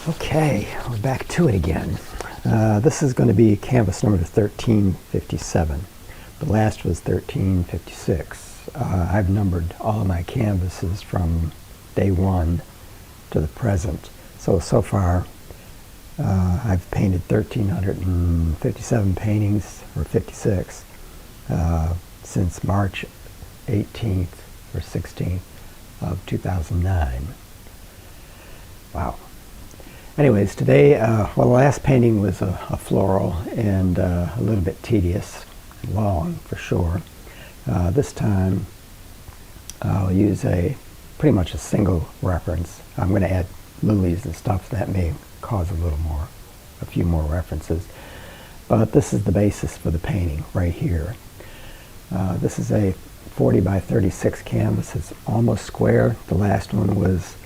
Okay, we're back to it again. This is going to be canvas number 1357. The last was 1356. I've numbered all of my canvases from day one to the present. So far, I've painted 1,357 paintings, or 56, since March 18th or 16th of 2009. Wow. Anyways, today, the last painting was a floral and a little bit tedious, long for sure. This time, I'll use pretty much a single reference. I'm going to add lilies and stuff that may cause a few more references. But this is the basis for the painting right here. This is a 40 by 36 canvas. It's almost square. The last one was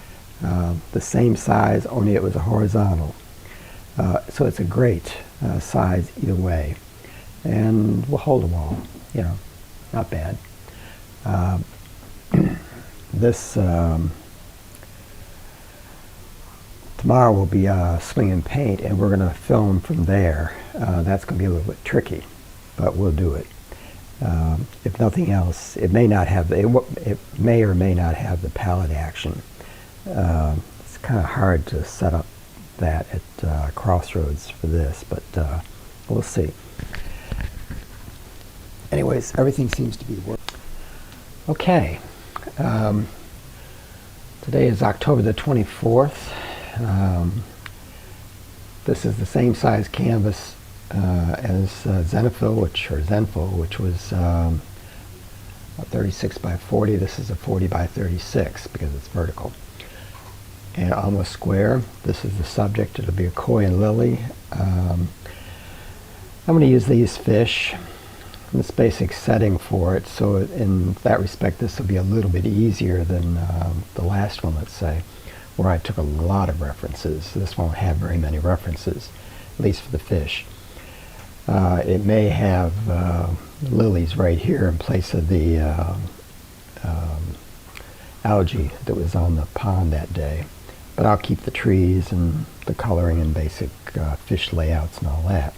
the same size, only it was a horizontal. So it's a great size either way. And will hold a wall, you know, not bad. This tomorrow we'll be slinging paint, and we're going to film from there. That's going to be a little bit tricky, but we'll do it. If nothing else, it may or may not have the palette action. It's kind of hard to set up that at Crossroads for this, but we'll see. Anyways, everything seems to be working. Okay. Today is October the 24th. This is the same size canvas as Zenfil, which was 36 by 40. This is a 40 by 36 because it's vertical. And almost square. This is the subject. It'll be a koi and lily. I'm going to use these fish in this basic setting for it, so in that respect this will be a little bit easier than the last one, let's say, where I took a lot of references. This won't have very many references, at least for the fish. It may have lilies right here in place of the algae that was on the pond that day. But I'll keep the trees and the coloring and basic fish layouts and all that.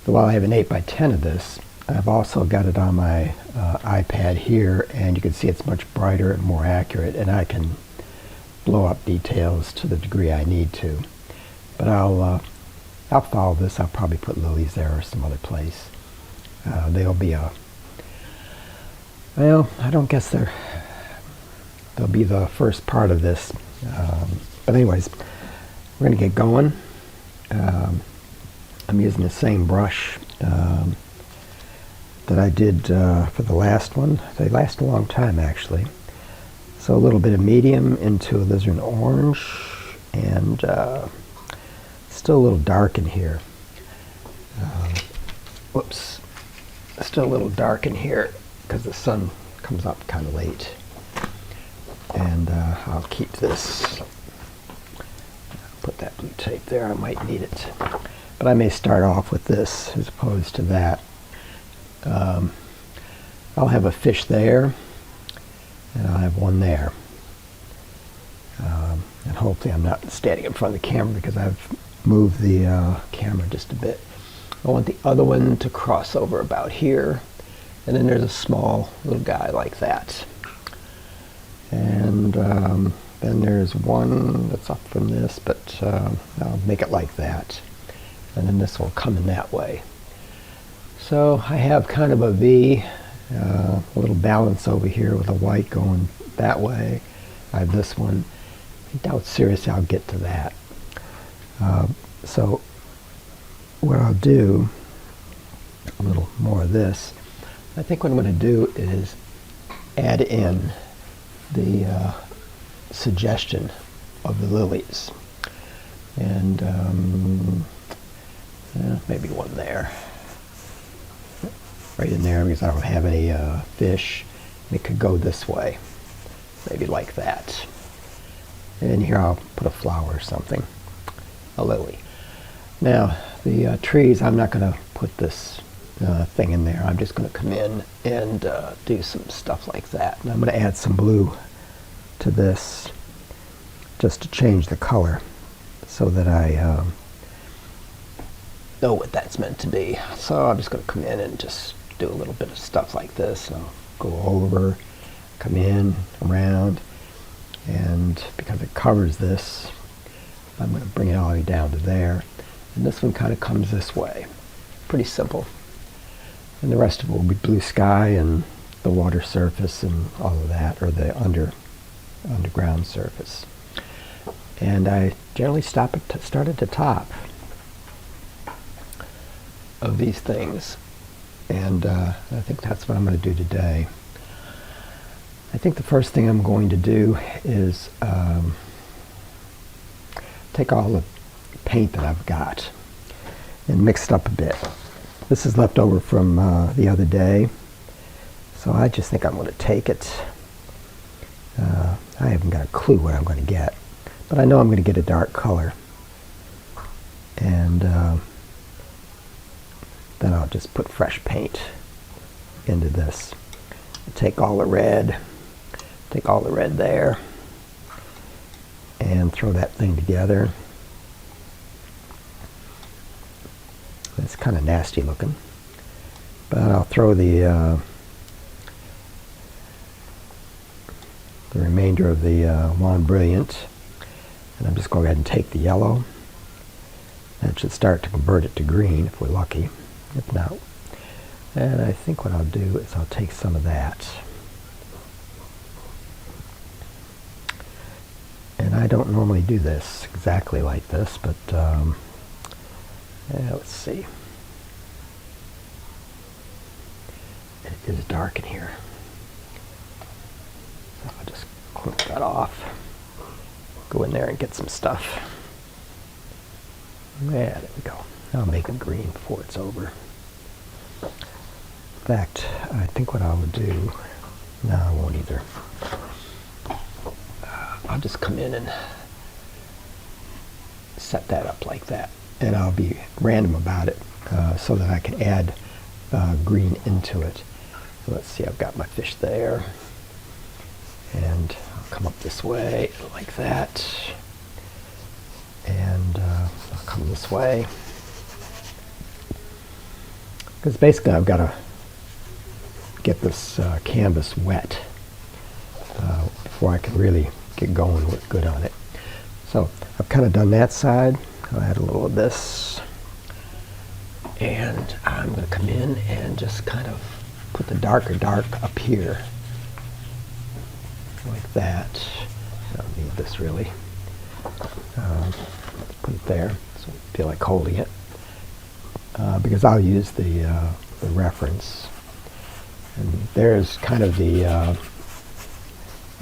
But while I have an 8 by 10 of this, I've also got it on my iPad here, and you can see it's much brighter and more accurate, and I can blow up details to the degree I need to. But I'll follow this. I'll probably put lilies there or some other place. They'll be well, I don't guess they'll be the first part of this. But anyways, we're going to get going. I'm using the same brush that I did for the last one. They last a long time, actually. So a little bit of medium into alizarin orange, and still a little dark in here. Whoops. Still a little dark in here because the sun comes up kind of late. And I'll keep this. Put that blue tape there. I might need it. But I may start off with this as opposed to that. I'll have a fish there, and I'll have one there. And hopefully I'm not standing in front of the camera because I've moved the camera just a bit. I want the other one to cross over about here. And then there's a small little guy like that. And then there's one that's up from this, but I'll make it like that. And then this will come in that way. So I have kind of a V, a little balance over here with a white going that way. I have this one. I doubt seriously I'll get to that. So what I'll do, a little more of this, I think what I'm going to do is add in the suggestion of the lilies. And maybe one there. Right in there, because I don't have any fish. And it could go this way. Maybe like that. And in here I'll put a flower or something. A lily. Now, the trees, I'm not going to put this thing in there. I'm just going to come in and do some stuff like that. And I'm going to add some blue to this just to change the color. so that I know what that's meant to be. So I'm just going to come in and just do a little bit of stuff like this. And I'll go over, come in, around, and because it covers this, I'm going to bring it all the way down to there. And this one kind of comes this way. Pretty simple. And the rest of it will be blue sky and the water surface and all of that, or the underground surface. And I generally start at the top of these things. And I think that's what I'm going to do today. I think the first thing I'm going to do is take all the paint that I've got and mix it up a bit. This is left over from the other day, so I just think I'm going to take it. I haven't got a clue what I'm going to get, but I know I'm going to get a dark color. And then I'll just put fresh paint into this. Take all the red there, and throw that thing together. It's kind of nasty looking, but I'll throw the remainder of the Wand Brilliant, and I'm just going to go ahead and take the yellow. That should start to convert it to green if we're lucky. If not, and I think what I'll do is I'll take some of that. And I don't normally do this exactly like this, but let's see. It is dark in here. So I'll just clip that off. Go in there and get some stuff. Yeah, there we go. I'll make it green before it's over. In fact, I think what I would do, no, I won't either. I'll just come in and set that up like that. And I'll be random about it so that I can add green into it. So let's see, I've got my fish there. And I'll come up this way like that. And I'll come this way. Because basically I've got to get this canvas wet before I can really get going with good on it. So I've kind of done that side. I'll add a little of this. And I'm going to come in and just kind of put the dark up here. Like that. I don't need this really. Put it there so I feel like holding it. Because I'll use the reference. And there's kind of the,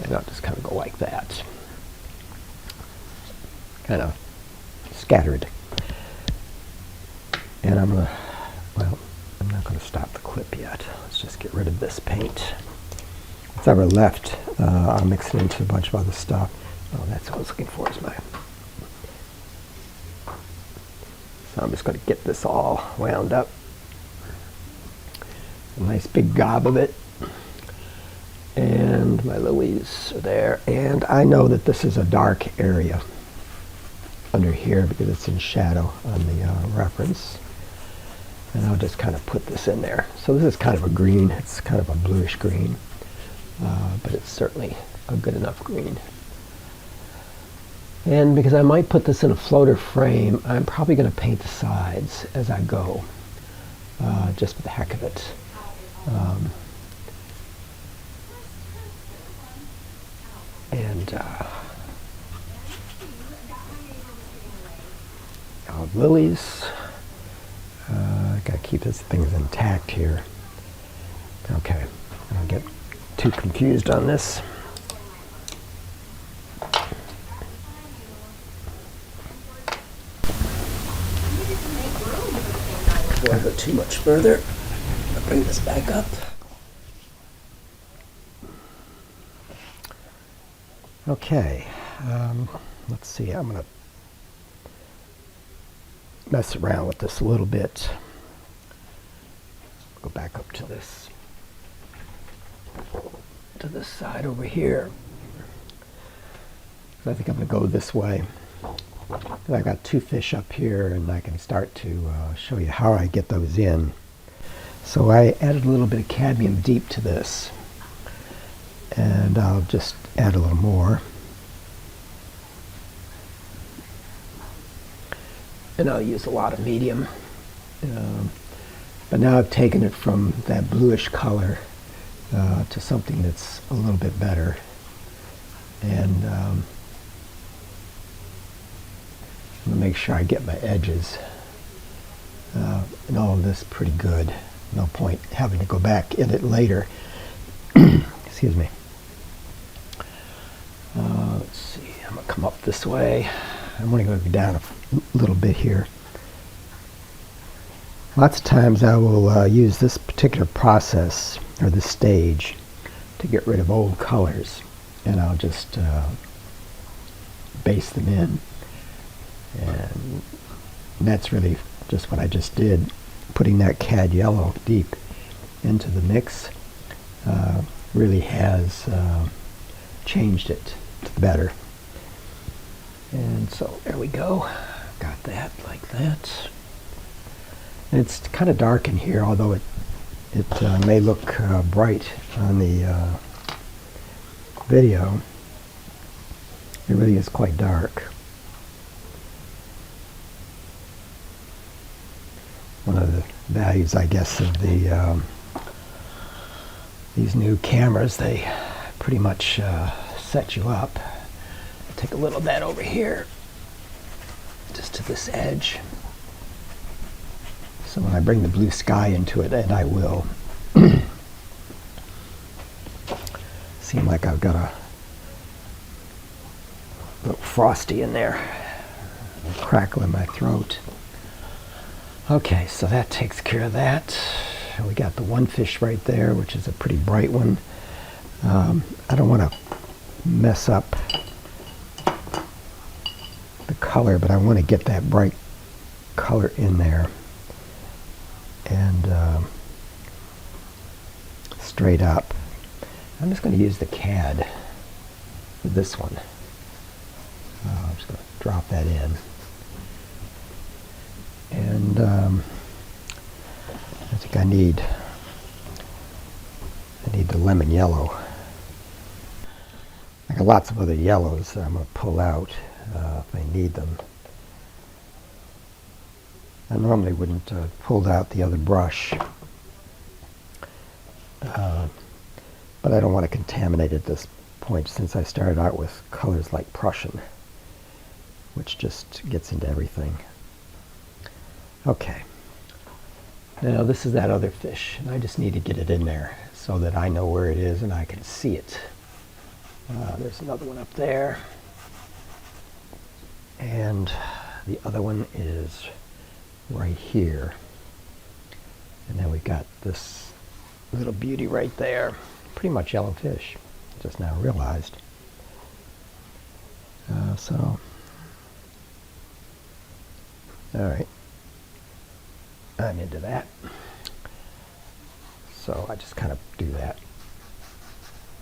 and I'll just kind of go like that. Kind of scattered. And I'm going to, well, I'm not going to stop the clip yet. Let's just get rid of this paint. What's ever left, I'll mix it into a bunch of other stuff. Oh, that's what I was looking for, is my... So I'm just going to get this all wound up. A nice big gob of it. And my lilies are there. And I know that this is a dark area under here because it's in shadow on the reference. And I'll just kind of put this in there. So this is kind of a green. It's kind of a bluish green. But it's certainly a good enough green. And because I might put this in a floater frame, I'm probably going to paint the sides as I go, just for the heck of it. Lilies. I gotta keep these things intact here. Okay, I don't get too confused on this. Before I go too much further, I'll bring this back up. Okay, let's see, I'm going to mess around with this a little bit. Go back up to this side over here. I think I'm going to go this way. I got two fish up here, and I can start to show you how I get those in. So I added a little bit of cadmium deep to this, and I'll just add a little more. And I'll use a lot of medium. But now I've taken it from that bluish color to something that's a little bit better. And I'm going to make sure I get my edges and all of this pretty good. No point having to go back in it later. Excuse me. Let's see, I'm going to come up this way. I'm going to go down a little bit here. Lots of times I will use this particular process, or this stage, to get rid of old colors. And I'll just base them in. And that's really just what I just did. Putting that cad yellow deep into the mix really has changed it to the better. And so there we go. Got that like that. And it's kind of dark in here, although it may look bright on the video. It really is quite dark. One of the values, I guess, of the these new cameras, they pretty much set you up. Take a little of that over here, just to this edge. So when I bring the blue sky into it, and I will, seem like I've got a little frosty in there, a crackle in my throat. Okay, so that takes care of that. We got the one fish right there, which is a pretty bright one. I don't want to mess up the color, but I want to get that bright color in there. And straight up. I'm just going to use the cad for this one. I'm just going to drop that in. And I think I need the lemon yellow. I got lots of other yellows that I'm going to pull out if I need them. I normally wouldn't have pulled out the other brush, but I don't want to contaminate at this point since I started out with colors like Prussian, which just gets into everything. Okay, now this is that other fish, and I just need to get it in there so that I know where it is and I can see it. There's another one up there, and the other one is right here. And then we've got this little beauty right there. Pretty much yellow fish. Just now realized. So, alright. I'm into that. So I just kind of do that.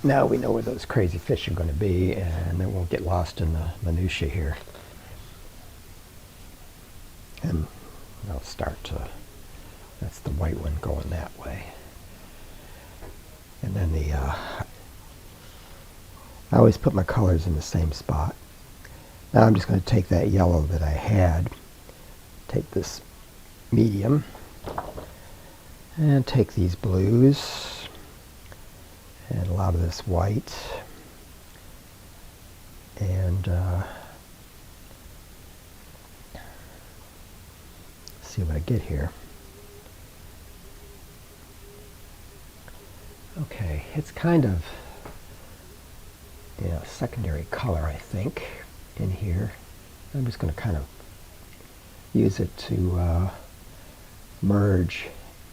Now we know where those crazy fish are going to be, and they won't get lost in the minutiae here. And I'll start to, that's the white one going that way. And then I always put my colors in the same spot. Now I'm just going to take that yellow that I had, take this medium, and take these blues, and a lot of this white, and see what I get here. Okay, it's kind of secondary color, I think, in here. I'm just going to kind of use it to merge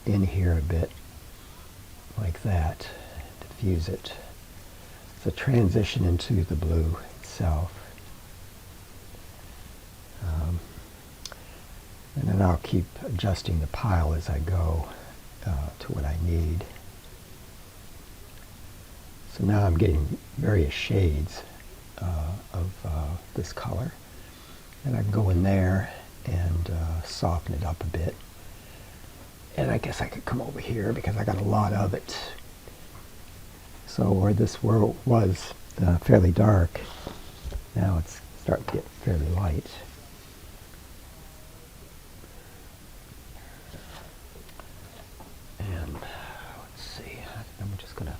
in here a bit, like that, diffuse it. It's a transition into the blue itself. And then I'll keep adjusting the pile as I go to what I need. So now I'm getting various shades of this color. And I can go in there and soften it up a bit. And I guess I could come over here because I got a lot of it. So where this was fairly dark, now it's starting to get fairly light. And let's see, I'm just going to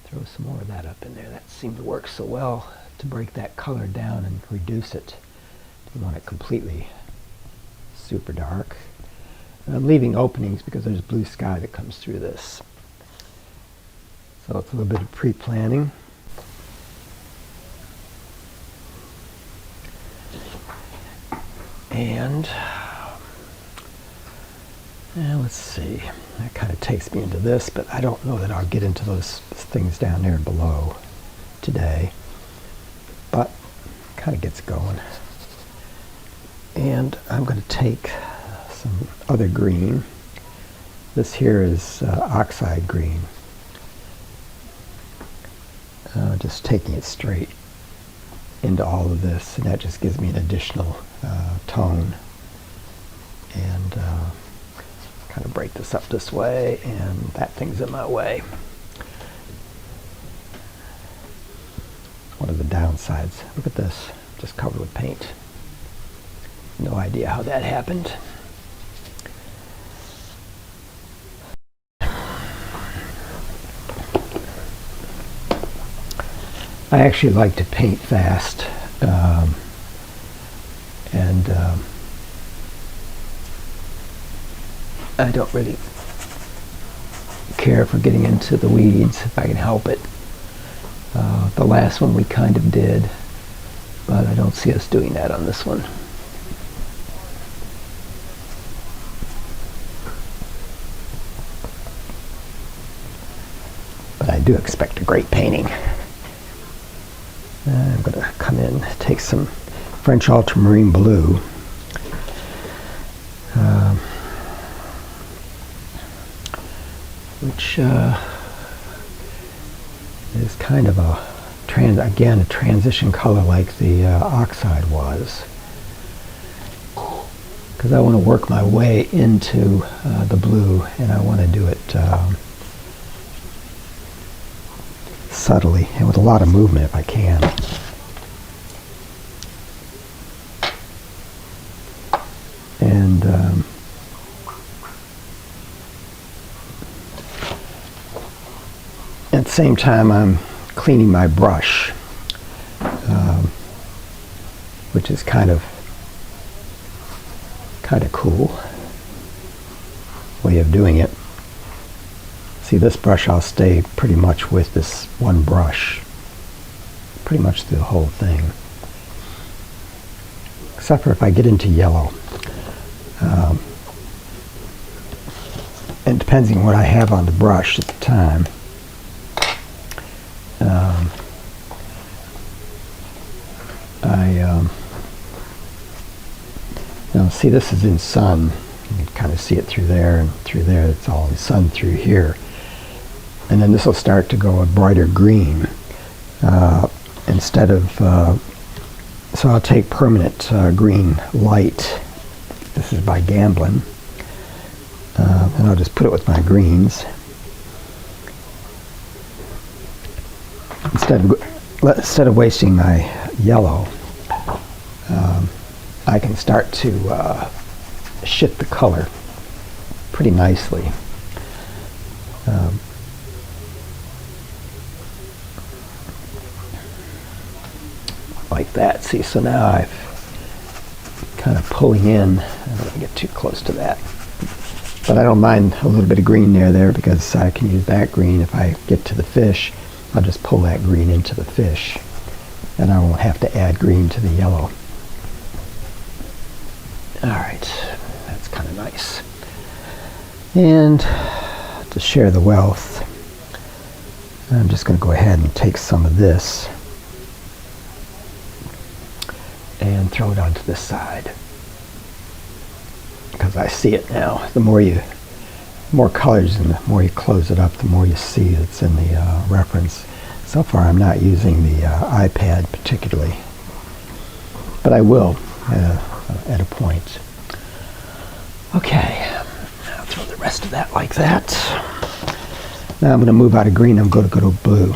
throw some more of that up in there. That seemed to work so well to break that color down and reduce it. Don't want it completely super dark. And I'm leaving openings because there's blue sky that comes through this. So it's a little bit of pre-planning. And let's see, that kind of takes me into this, but I don't know that I'll get into those things down there below today. But kind of gets going. And I'm going to take some other green. This here is oxide green. Just taking it straight into all of this, and that just gives me an additional tone. And kind of break this up this way, and that thing's in my way. One of the downsides. Look at this, just covered with paint. No idea how that happened. I actually like to paint fast, and I don't really care for getting into the weeds if I can help it. The last one we kind of did, but I don't see us doing that on this one. But I do expect a great painting. I'm going to come in, take some French ultramarine blue. Which is kind of a transition color like the oxide was. Because I want to work my way into the blue, and I want to do it subtly and with a lot of movement if I can. And at the same time I'm cleaning my brush, which is kind of cool way of doing it. See, this brush I'll stay pretty much with this one brush, pretty much through the whole thing, except for if I get into yellow. And depending on what I have on the brush at the time. Now see, this is in sun. You can kind of see it through there, and through there it's all in sun through here. And then this will start to go a brighter green instead of, so I'll take permanent green light. This is by Gamblin. And I'll just put it with my greens. Instead of wasting my yellow, I can start to shift the color pretty nicely. Like that. See, so now I've kind of pulling in. I don't want to get too close to that. But I don't mind a little bit of green there because I can use that green. If I get to the fish, I'll just pull that green into the fish, and I won't have to add green to the yellow. Alright, that's kind of nice. And to share the wealth, I'm just going to go ahead and take some of this and throw it onto this side, because I see it now. The more colors and the more you close it up, the more you see it's in the reference. So far I'm not using the iPad particularly, but I will at a point. Okay, I'll throw the rest of that like that. Now I'm going to move out of green. I'm going to go to blue.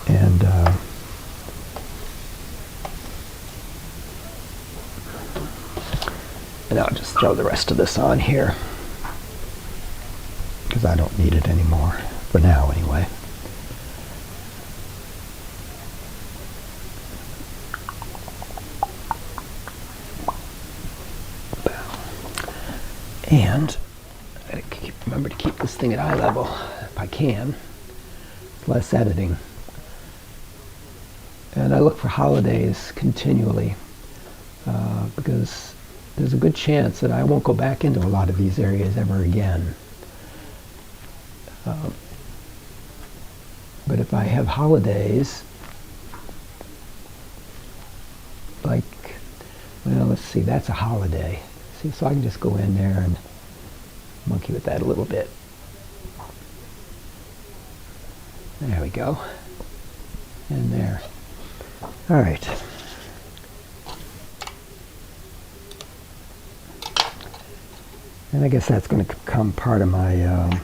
And I'll just throw the rest of this on here because I don't need it anymore, for now anyway. And I remember to keep this thing at eye level if I can. Less editing. And I look for holidays continually because there's a good chance that I won't go back into a lot of these areas ever again. But if I have holidays, like, well, let's see, that's a holiday. See, so I can just go in there and monkey with that a little bit. There we go. And there. All right. And I guess that's going to become part of my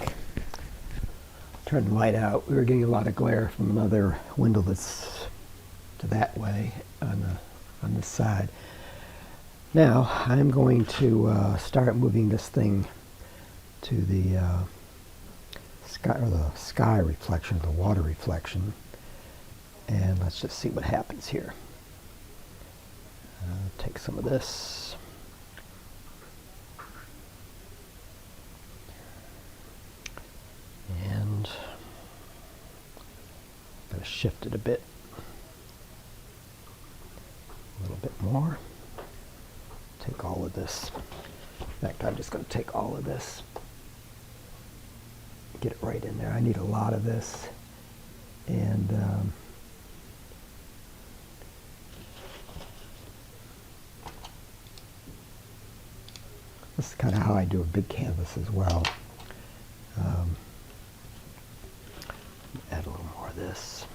turn the light out. We were getting a lot of glare from another window that's to that way on this side. Now I'm going to start moving this thing to the sky reflection, the water reflection, and let's just see what happens here. Take some of this. And I'm going to shift it a bit. A little bit more. Take all of this. In fact, I'm just going to take all of this. Get it right in there. I need a lot of this. And this is kind of how I do a big canvas as well. Add a little more of this.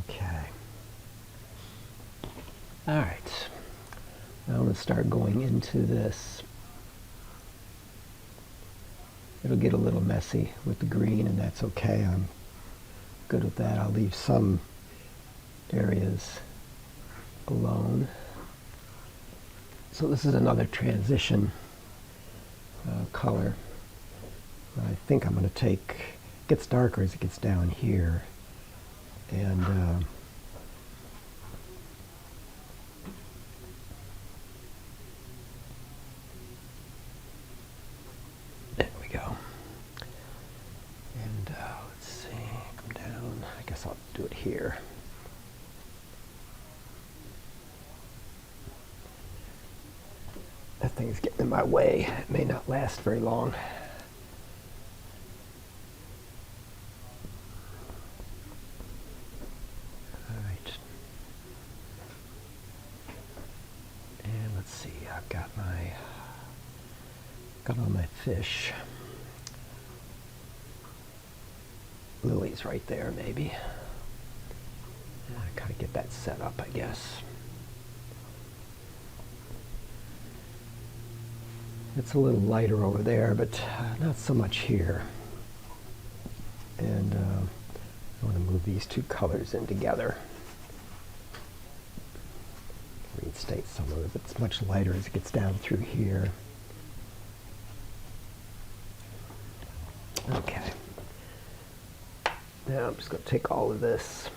Okay. All right. Now I'm going to start going into this. It'll get a little messy with the green, and that's okay. I'm good with that. I'll leave some areas alone. So this is another transition color. I think I'm going to take, it gets darker as it gets down here, and there we go. And let's see, come down. I guess I'll do it here. That thing's getting in my way. It may not last very long. All right. And let's see, I've got all my fish. Lilies right there, maybe. I kind of get that set up, I guess. It's a little lighter over there, but not so much here. And I want to move these two colors in together. Reinstate some of it, but it's much lighter as it gets down through here. Okay. Now I'm just going to take all of this,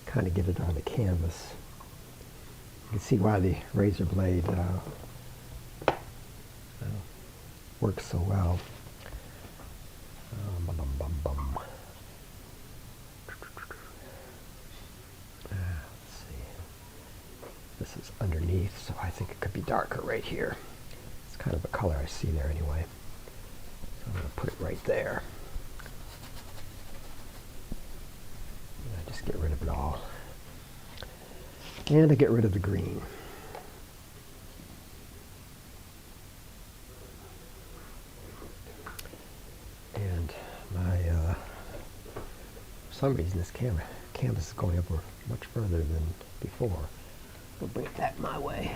kind of get it on the canvas. You can see why the razor blade works so well. Let's see. This is underneath, so I think it could be darker right here. It's kind of a color I see there anyway. So I'm going to put it right there. And I just get rid of it all. And I get rid of the green. some reason this canvas is going over much further than before. We'll bring it back my way.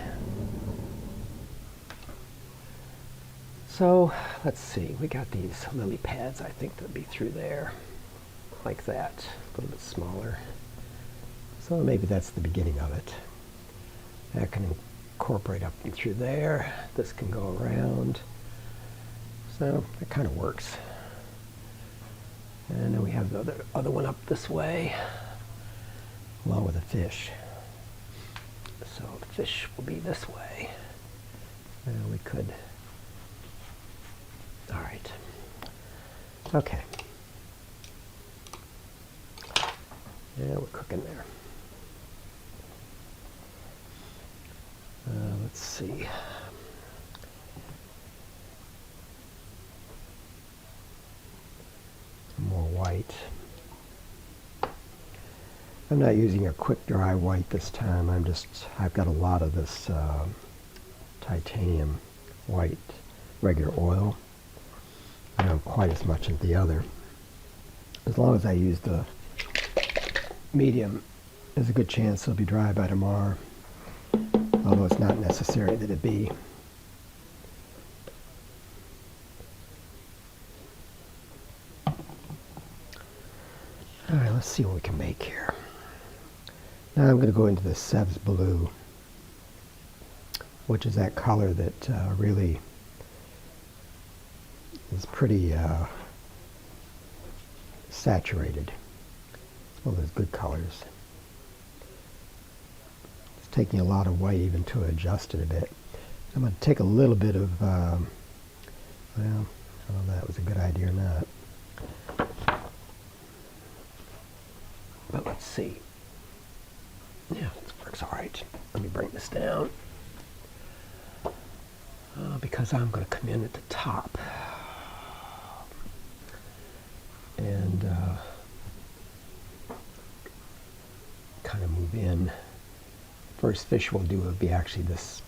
So let's see, we got these lily pads. I think they'll be through there, like that, a little bit smaller. So maybe that's the beginning of it. That can incorporate up and through there. This can go around. So it kind of works. And then we have the other one up this way, along with a fish. So the fish will be this way. And we could, all right. Okay. Yeah, we're cooking there. Let's see. More white. I'm not using a quick dry white this time. I've got a lot of this titanium white regular oil. I don't have quite as much as the other. As long as I use the medium, there's a good chance it'll be dry by tomorrow. Although it's not necessary that it be. All right, let's see what we can make here. Now I'm going to go into the Sevres Blue, which is that color that really is pretty saturated. It's one of those good colors. It's taking a lot of white even to adjust it a bit. I'm going to take a little bit of, well, I don't know if that was a good idea or not. But let's see. Yeah, this works all right. Let me bring this down. Because I'm going to come in at the top. And kind of move in. First fish we'll do will be actually this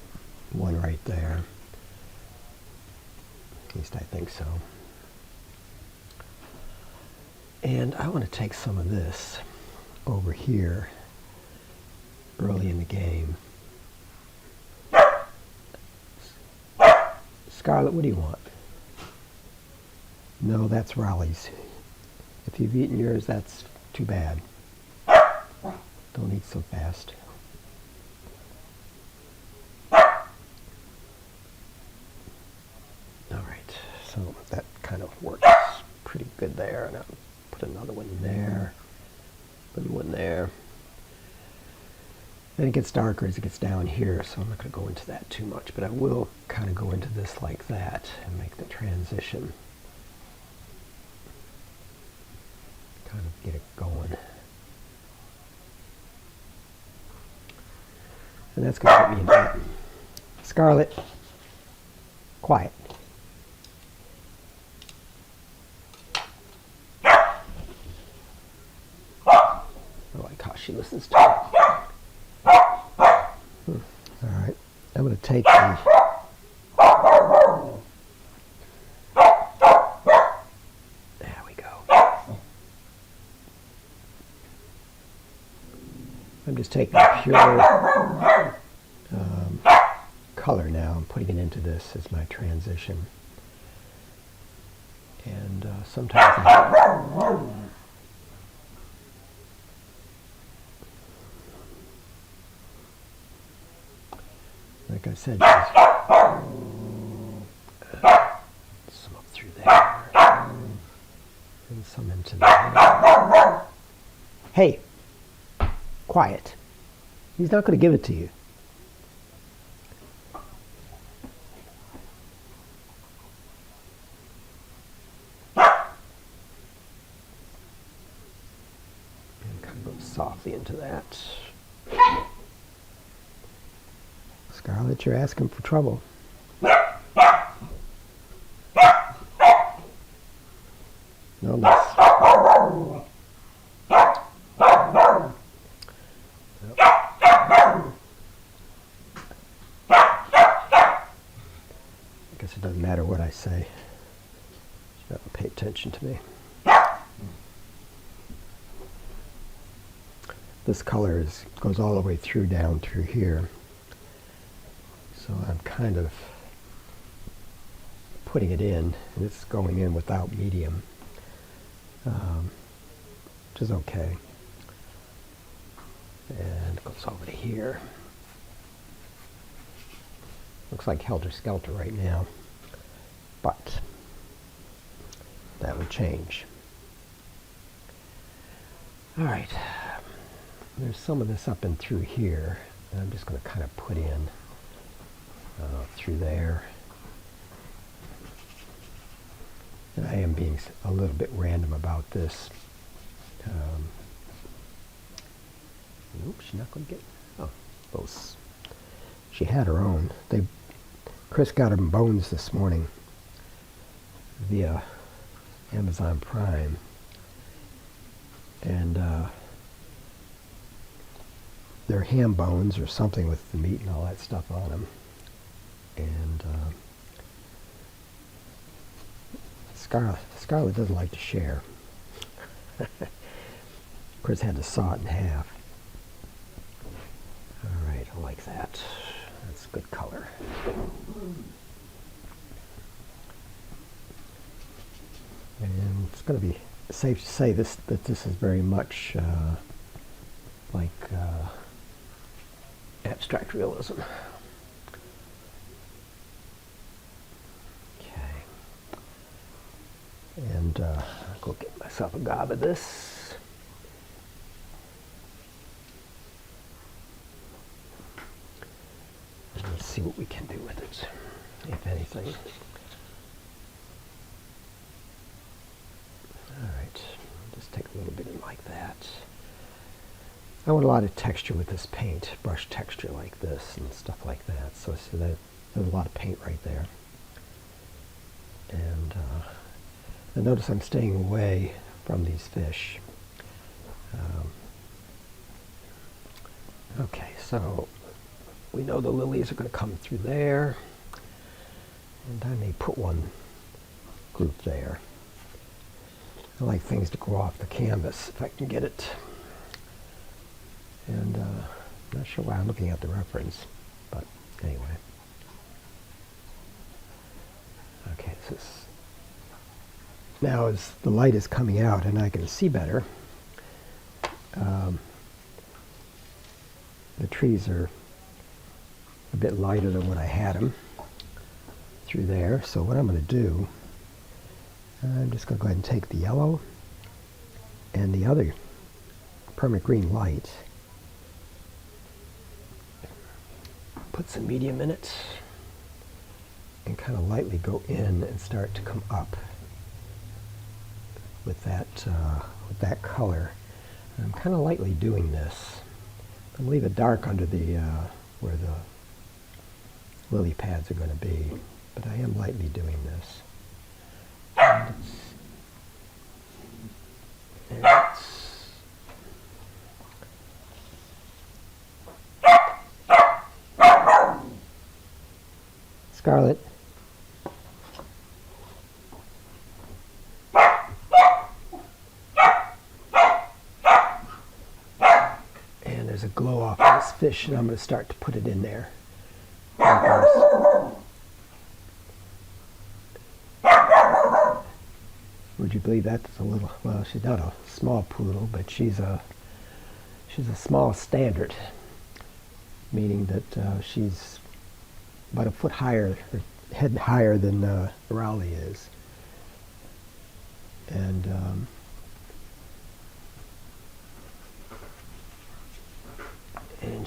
one right there. At least I think so. And I want to take some of this over here early in the game. Scarlett, what do you want? No, that's Raleigh's. If you've eaten yours, that's too bad. Don't eat so fast. All right, so that kind of works pretty good there. And I'll put another one there, another one there. Then it gets darker as it gets down here, so I'm not going to go into that too much, but I will kind of go into this like that and make the transition. Kind of get it going. And that's going to put me in that. Scarlett, quiet. I like how she listens to me. All right, I'm going to take the there we go. I'm just taking pure color now and putting it into this as my transition. And sometimes like I said, some up through there, and some into there. Hey, quiet. He's not going to give it to you. And kind of go softly into that. Scarlett, you're asking for trouble. No mess. I guess it doesn't matter what I say. She doesn't pay attention to me. this color goes all the way through down through here. So I'm kind of putting it in, and it's going in without medium, which is okay. And it goes over to here. Looks like helter-skelter right now, but that would change. All right, there's some of this up and through here, and I'm just going to kind of put in through there. And I am being a little bit random about this. Oops, she's not going to get, oh, those. She had her own. Chris got her bones this morning via Amazon Prime. And they're ham bones or something with the meat and all that stuff on them. And Scarlett doesn't like to share. Chris had to saw it in half. All right, I like that. That's good color. And it's going to be safe to say that this is very much like abstract realism. Okay. And I'll go get myself a gob of this. And let's see what we can do with it, if anything. Alright, just take a little bit in like that. I want a lot of texture with this paint, brush texture like this and stuff like that. So that there's a lot of paint right there. And notice I'm staying away from these fish. Okay, so we know the lilies are going to come through there. And I may put one group there. I like things to go off the canvas if I can get it. And I'm not sure why I'm looking at the reference, but anyway. Okay, this is now as the light is coming out and I can see better. The trees are a bit lighter than when I had them through there. So what I'm going to do, I'm just going to go ahead and take the yellow and the other permanent green light, put some medium in it, and kind of lightly go in and start to come up with that color. And I'm kind of lightly doing this. I'm going to leave it dark under the where the lily pads are going to be, but I am lightly doing this. And Scarlett. And there's a glow off of this fish, and I'm going to start to put it in there. Would you believe that's a little, well, she's not a small poodle, but she's a small standard, meaning that she's about a foot higher, or head higher than Rowley is. And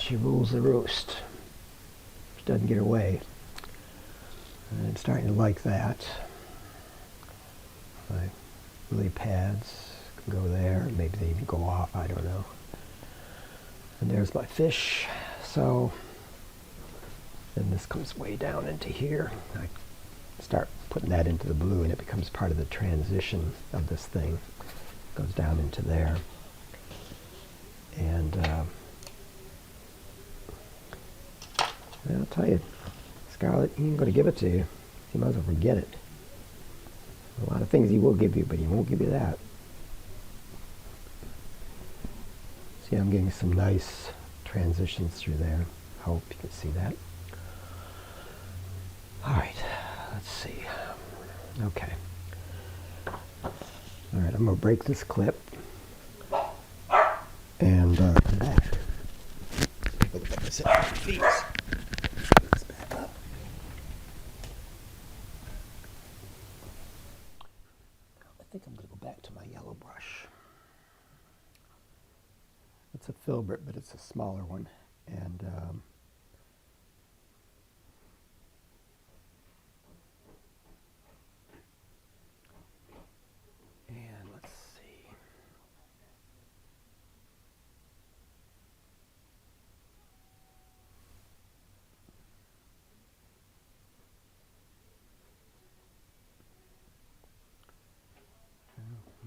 she rules the roost. She doesn't get away. And I'm starting to like that. My lily pads can go there. Maybe they even go off, I don't know. And there's my fish. So then this comes way down into here. I start putting that into the blue and it becomes part of the transition of this thing. It goes down into there. And I'll tell you, Scarlett, he ain't going to give it to you. You might as well forget it. A lot of things he will give you, but he won't give you that. See See, I'm getting some nice transitions through there. Hope you can see that. All right, let's see. Okay. All right, I'm going to break this clip and come back. Take a look at this at my feet. Let's back up. I think I'm going to go back to my yellow brush. It's a filbert, but it's a smaller one. And let's see.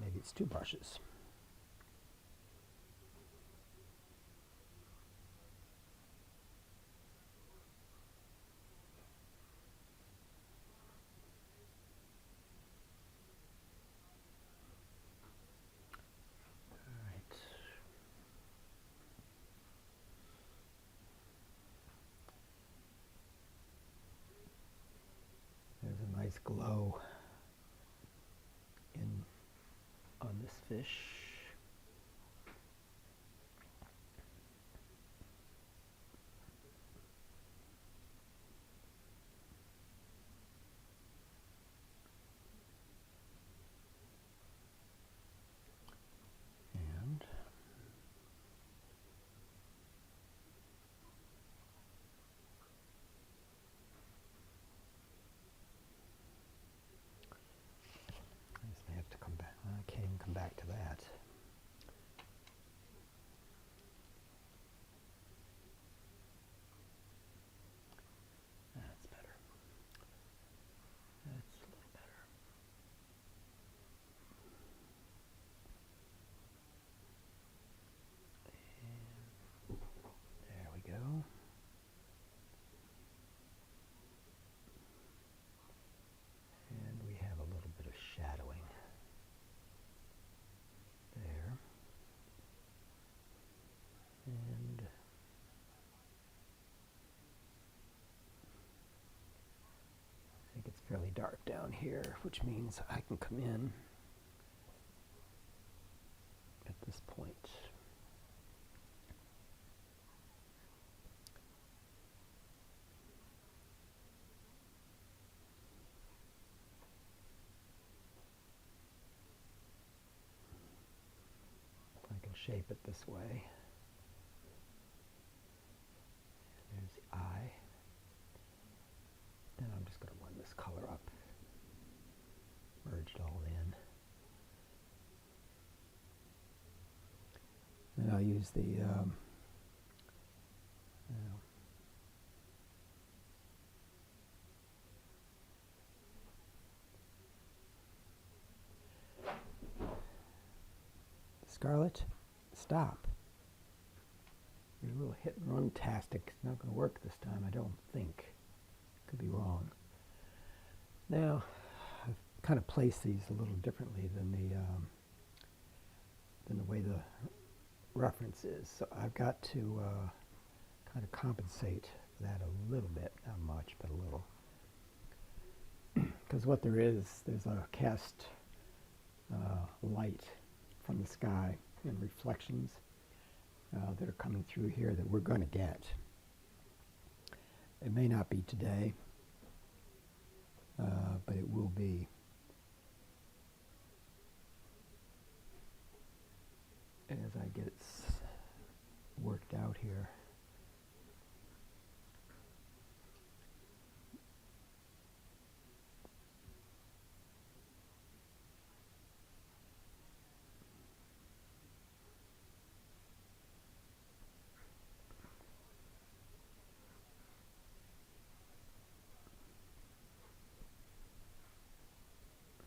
Maybe it's two brushes. There's a nice glow on this fish. And I just may have to come back. I can't even come back to that. That's better. That's a little better. And there we go. And we have a little bit of shadowing there. And I think it's fairly dark down here, which means I can come in at this point. I can shape it this way. There's the eye. Then I'm just going to run this color up, merge it all in. Then I'll use the Scarlet, stop. Your little hit and run tactic is not going to work this time, I don't think. Could be wrong. Now, I've kind of placed these a little differently than the way the reference is. So I've got to kind of compensate for that a little bit, not much, but a little. Because what there's a cast light from the sky and reflections that are coming through here that we're going to get. It may not be today, but it will be. As I get it worked out here.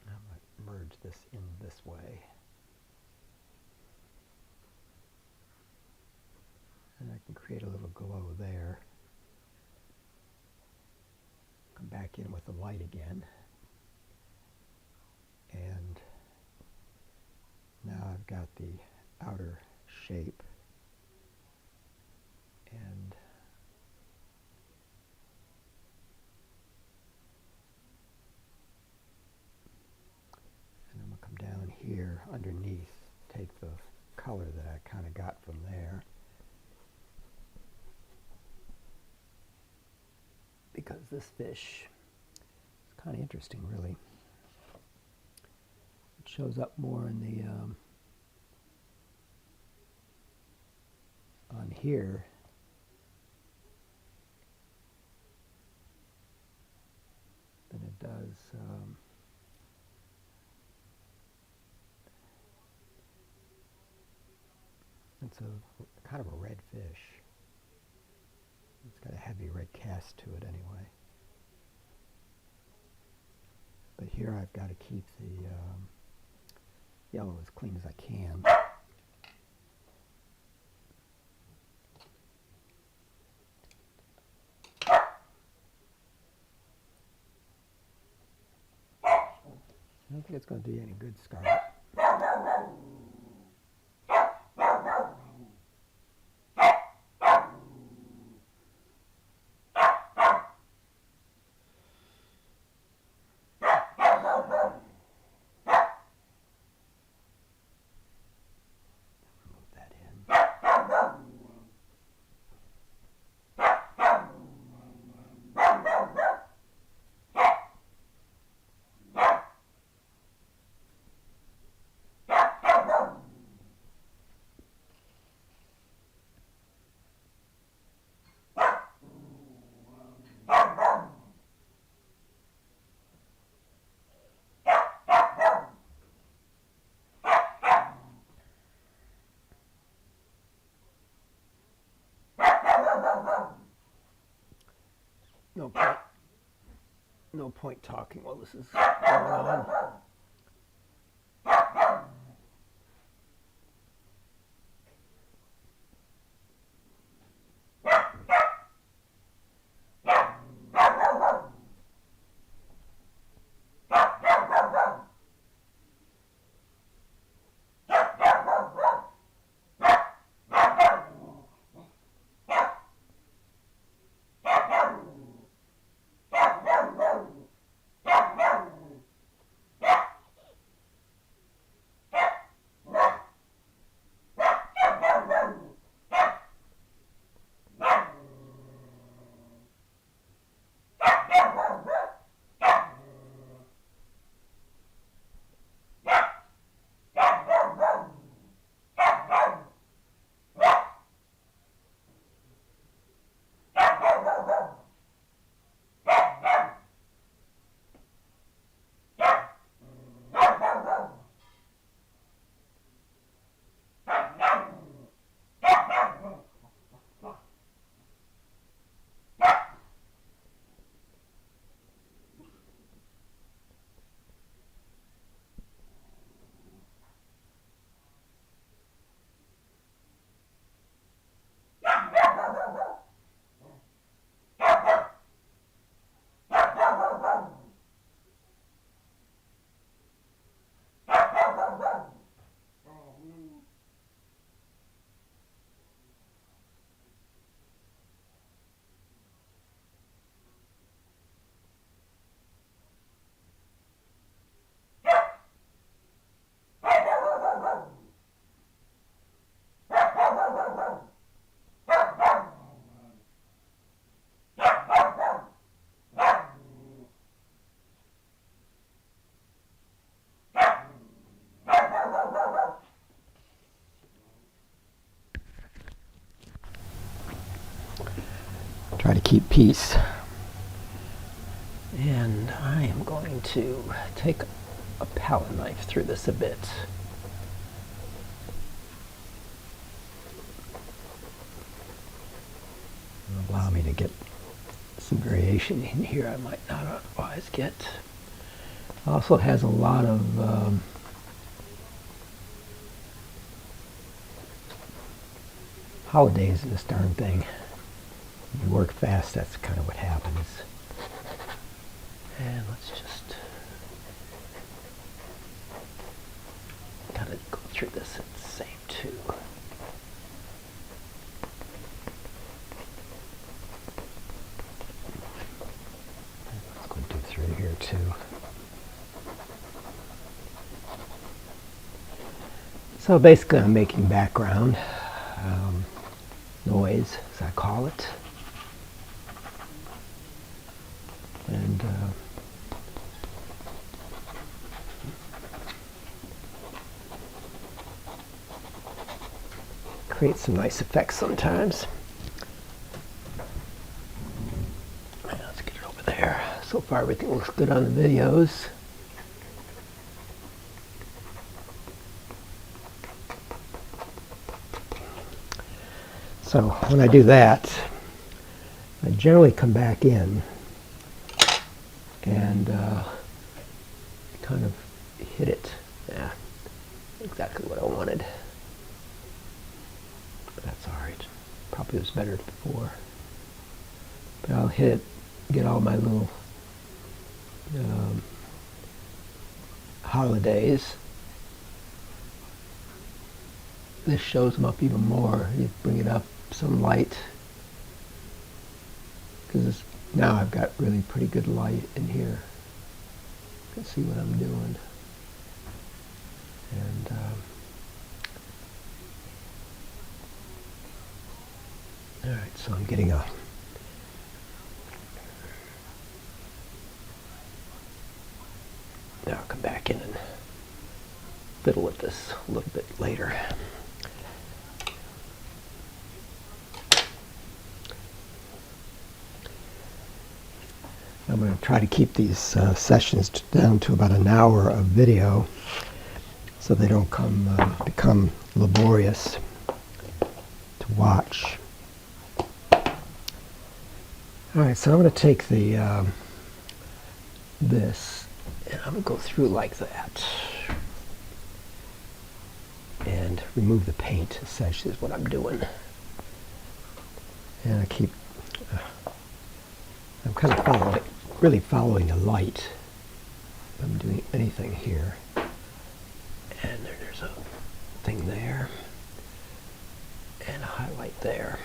I'm going to merge this in this way. And I can create a little glow there. Come back in with the light again. And now I've got the outer shape this fish. It's kind of interesting, really. It shows up more in the on here than it does it's a kind of a red fish. It's got a heavy red cast to it anyway. But here I've got to keep the yellow as clean as I can. I don't think it's going to do you any good, Scarlet. No point talking while this is going on. Try to keep peace. And I am going to take a palette knife through this a bit. It'll allow me to get some variation in here I might not otherwise get. Also has a lot of holidays in this darn thing. You work fast, that's kind of what happens. And let's just gotta go through this at the same too. Let's go do through here too. So basically I'm making background noise, as I call it. and creates some nice effects sometimes. Let's get it over there. So far everything looks good on the videos. So when I do that, I generally come back in and kind of hit it. Yeah, exactly what I wanted. But that's all right. Probably was better before. But I'll hit it, get all my little holidays. This shows them up even more. You bring it up some light, because now I've got really pretty good light in here. You can see what I'm doing. And all right, so I'm getting a now I'll come back in and fiddle with this a little bit later. I'm going to try to keep these sessions down to about an hour of video so they don't become laborious to watch. Alright, so I'm going to take the this and I'm going to go through like that and remove the paint, essentially is what I'm doing. And I keep I'm kind of really following the light. If I'm doing anything here. And there's a thing there. And a highlight there.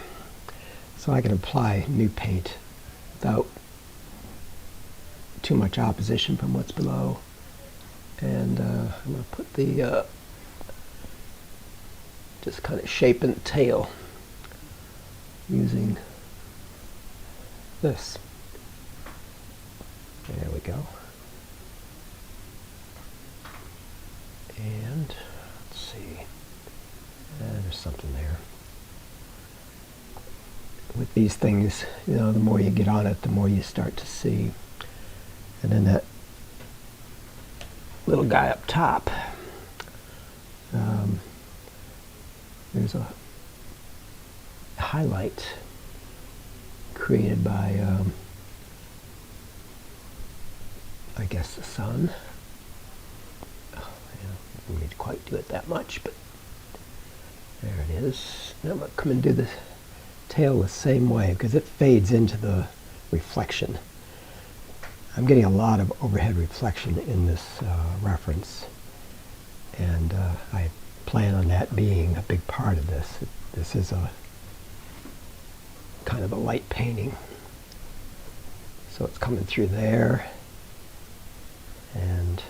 So I can apply new paint without too much opposition from what's below. And I'm going to put the, just kind of shaping the tail using this. There we go. And let's see. There's something there. With these things, you know, the more you get on it, the more you start to see. And then that little guy up top, there's a highlight created by I guess the sun. Oh, yeah, don't need to quite do it that much, but there it is. Now I'm going to come and do the tail the same way because it fades into the reflection. I'm getting a lot of overhead reflection in this reference, and I plan on that being a big part of this. This is a kind of a light painting. So it's coming through there. And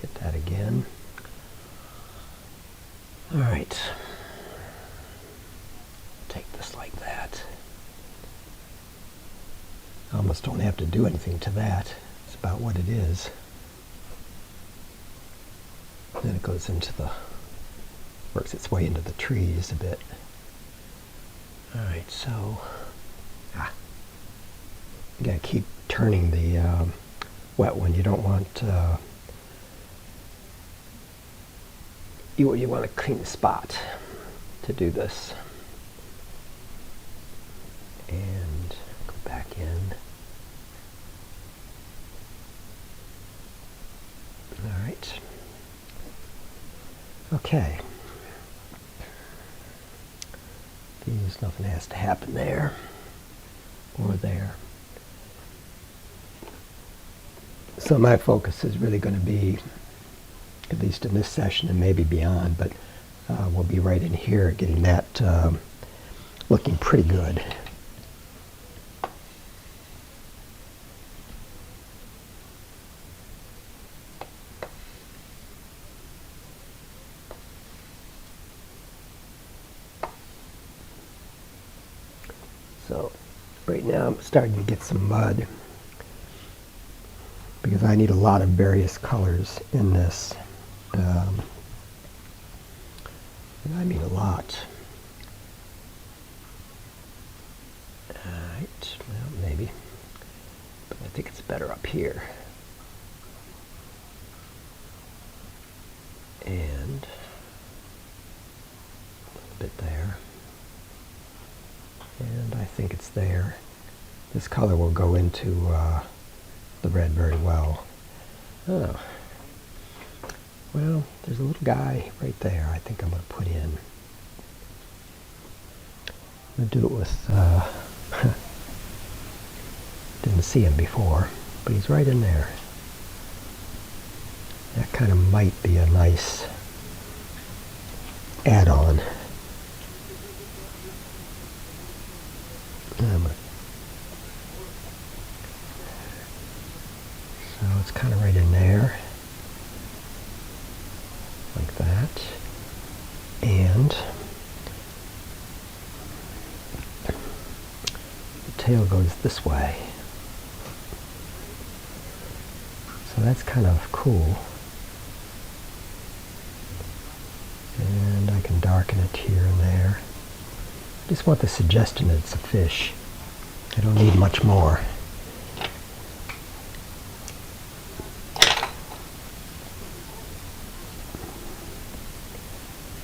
hit that again. All right. Take this like that. I almost don't have to do anything to that. It's about what it is. Then it goes into works its way into the trees a bit. All right, so you gotta keep turning the wet one. You don't want you want a clean spot to do this. And go back in. All right. Okay. These, nothing has to happen there or there. So my focus is really going to be, at least in this session and maybe beyond, but we'll be right in here getting that looking pretty good. So right now I'm starting to get some mud because I need a lot of various colors in this. And I mean a lot. Alright, well, maybe. But I think it's better up here. And a little bit there. And I think it's there. This color will go into the red very well. Oh. Well, there's a little guy right there I think I'm going to put in. I'm going to do it with, didn't see him before, but he's right in there. That kind of might be a nice add-on. So it's kind of right in there, like that. And the tail goes this way. So that's kind of cool. And I can darken it here and there. I just want the suggestion that it's a fish. I don't need much more.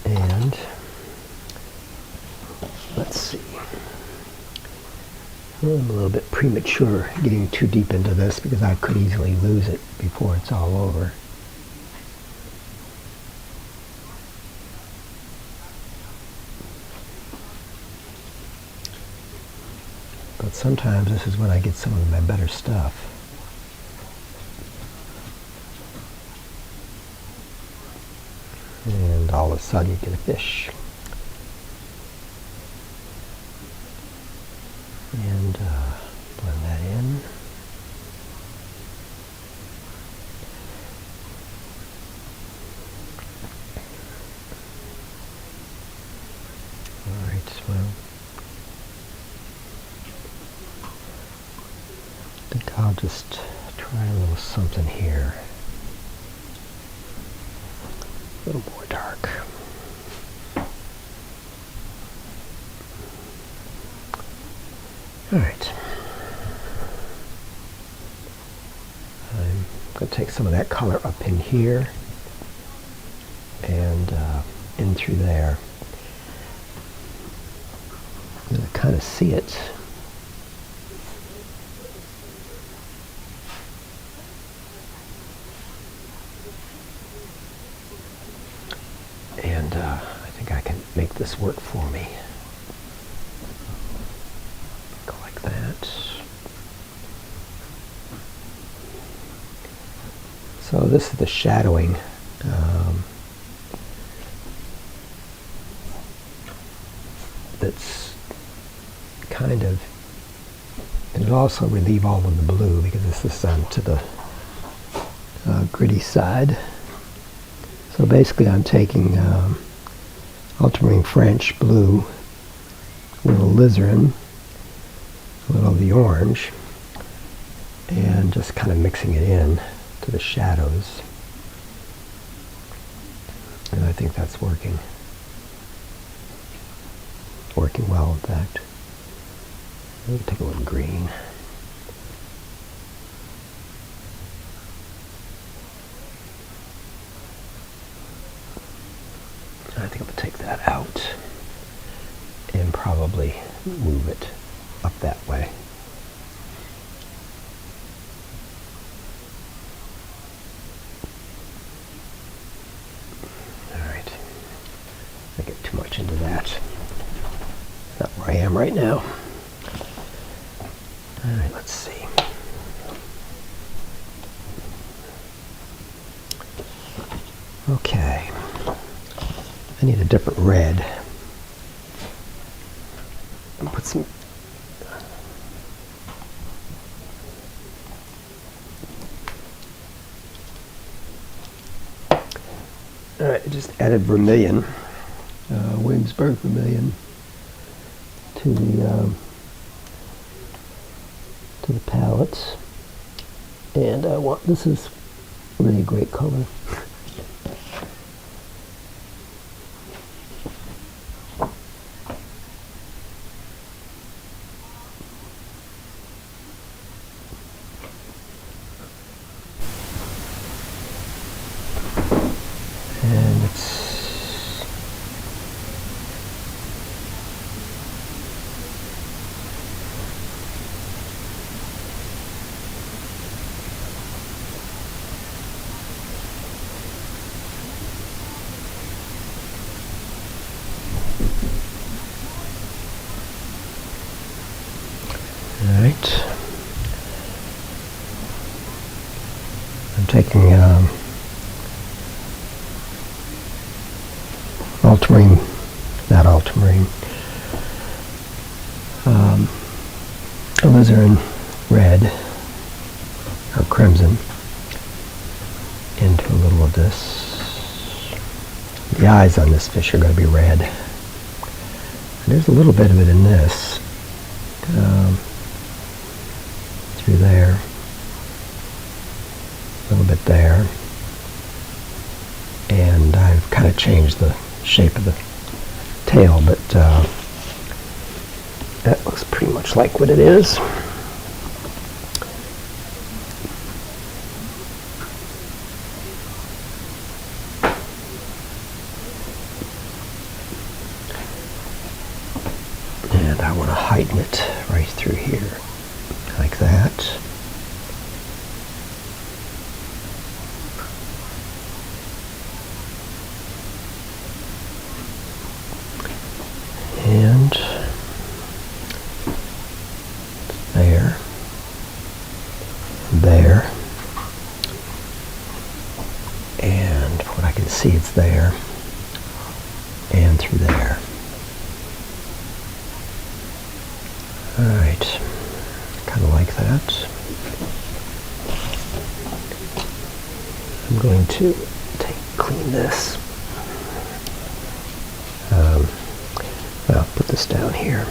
And let's see. I'm a little bit premature getting too deep into this because I could easily lose it before it's all over. But sometimes this is when I get some of my better stuff. And all of a sudden you get a fish. And blend that in. All right, well, I think I'll just try a little something here. A little more dark. All right. I'm going to take some of that color up in here and in through there. I'm going to kind of see it. And I think I can make this work for me. Go like that. So this is the shadowing. That's kind of, and it also relieve all of the blue because this is done to the gritty side. So basically I'm taking ultramarine French blue, a little alizarin, a little of the orange, and just kind of mixing it in to the shadows. And I think that's working. Working well, in fact. Let me take a little green. I think I'm going to take that out and probably move it up that way. Alright. I get too much into that. Not where I am right now. Alright, let's see. Okay. I need a different red. And put some. Alright, I just added vermilion, Williamsburg vermilion, to the palettes. And this is really a great color. And it's all right. I'm taking ultramarine, not ultramarine, alizarin red or crimson into a little of this. The eyes on this fish are going to be red. And there's a little bit of it in this, through there, a little bit there, and I've kind of changed the shape of the tail, but that looks pretty much like what it is. And I want to heighten it right through here, like that. And there, there, and from what I can see it's there, and through there. Alright, kind of like that. I'm going to clean this. I'll put this down here.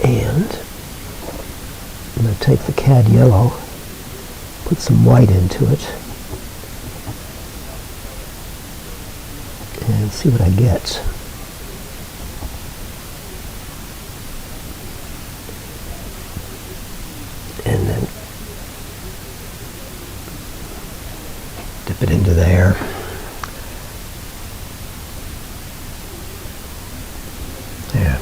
And I'm going to take the cad yellow, put some white into it, and see what I get. And then dip it into there. Yeah.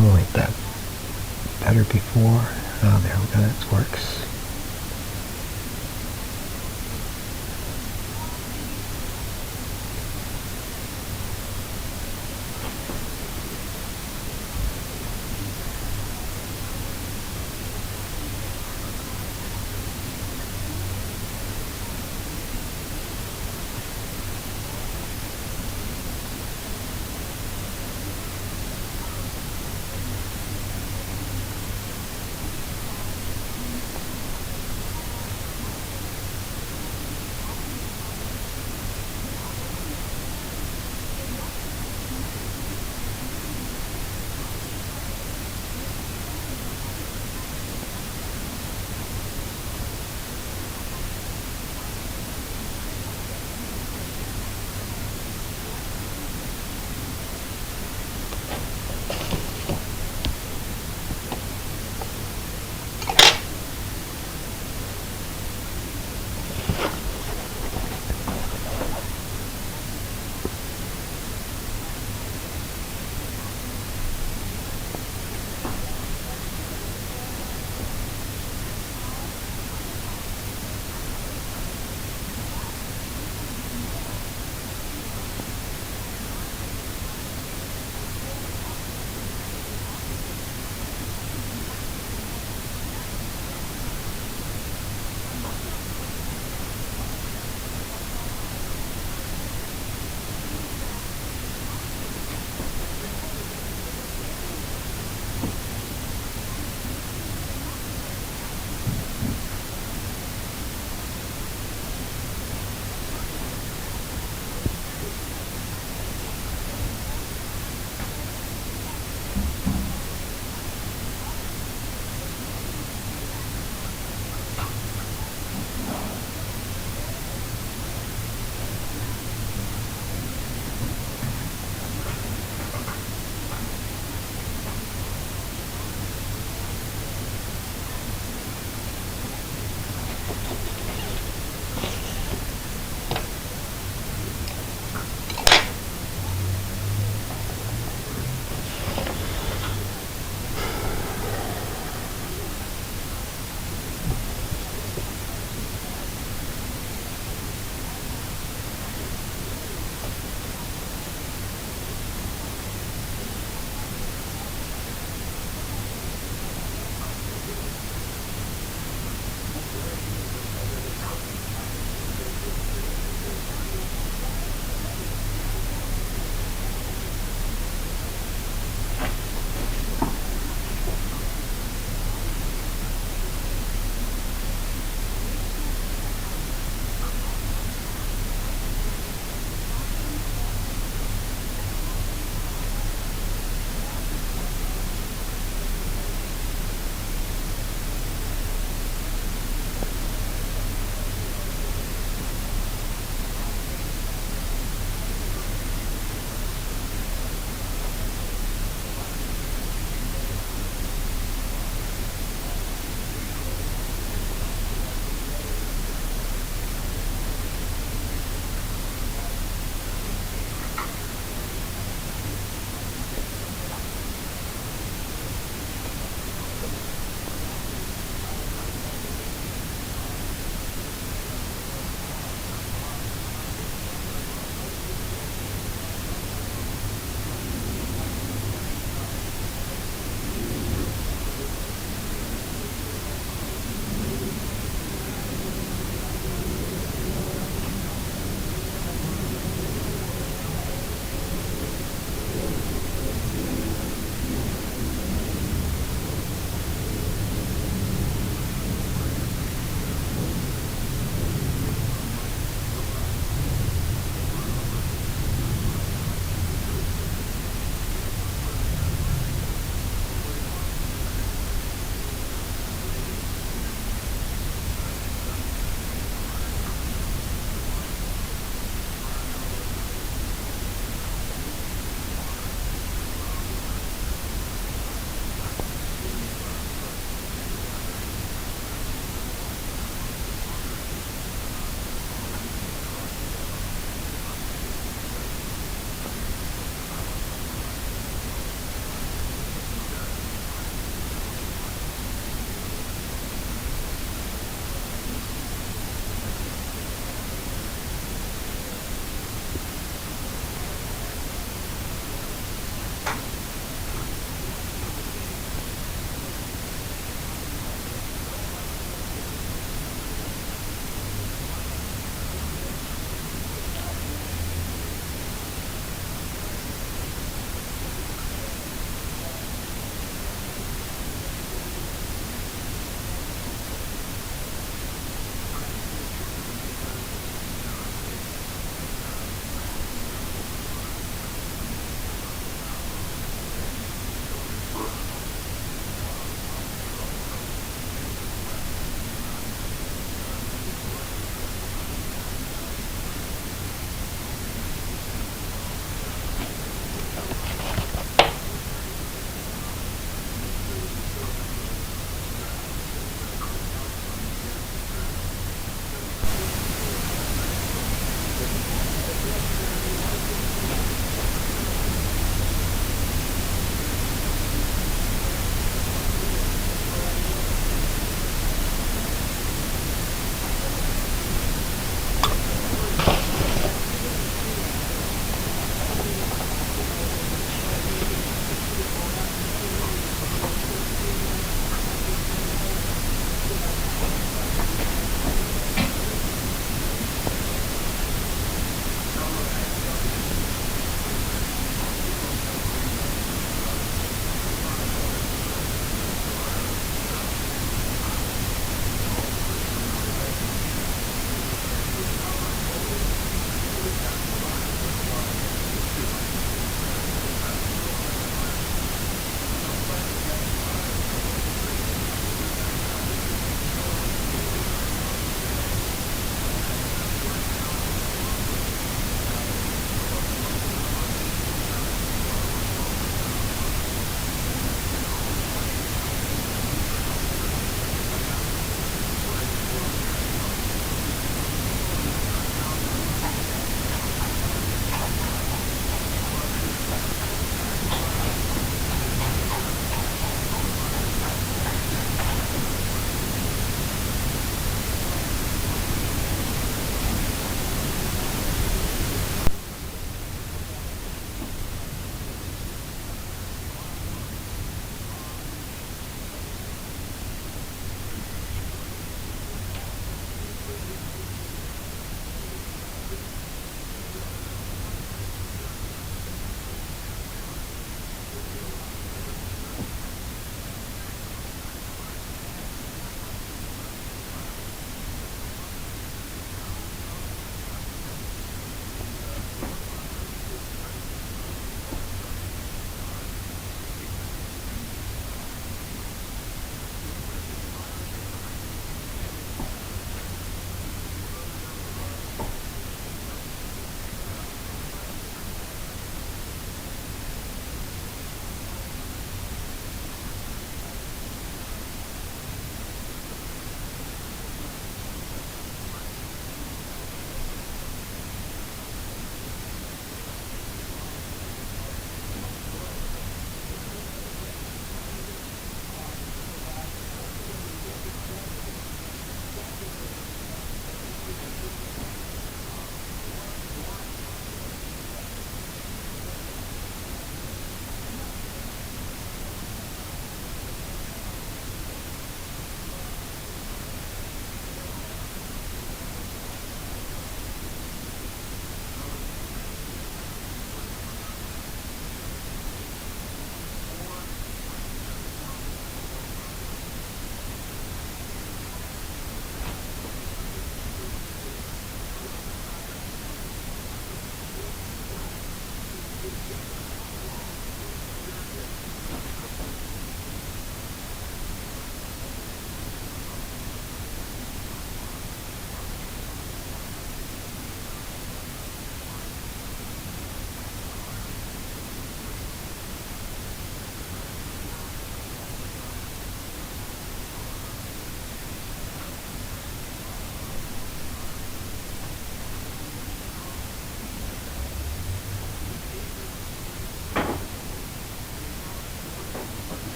I like that better before. Oh, there we go, that works.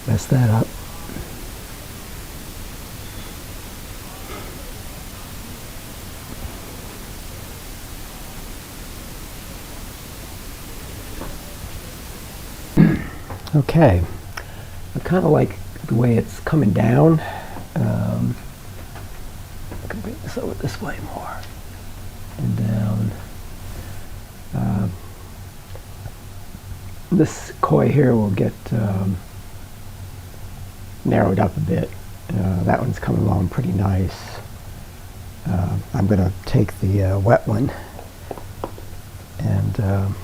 mess that up. Okay, I kind of like the way it's coming down. I can bring this over this way more and down. This koi here will get narrowed up a bit. That one's coming along pretty nice. I'm going to take the wet one and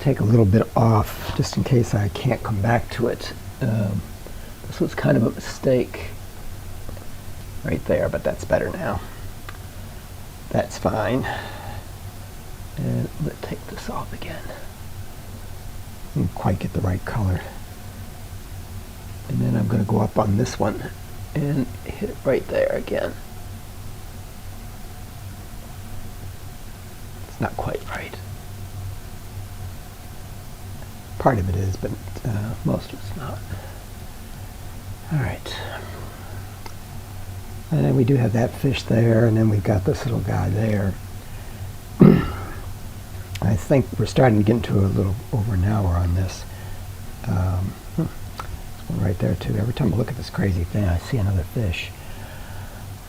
take a little bit off just in case I can't come back to it. This was kind of a mistake right there, but that's better now. That's fine. And I'm going to take this off again. Didn't quite get the right color. And then I'm going to go up on this one and hit it right there again. It's not quite right. Part of it is, but most of it's not. All right. And then we do have that fish there, and then we've got this little guy there. I think we're starting to get into a little over an hour on this. There's one right there too. Every time I look at this crazy thing, I see another fish.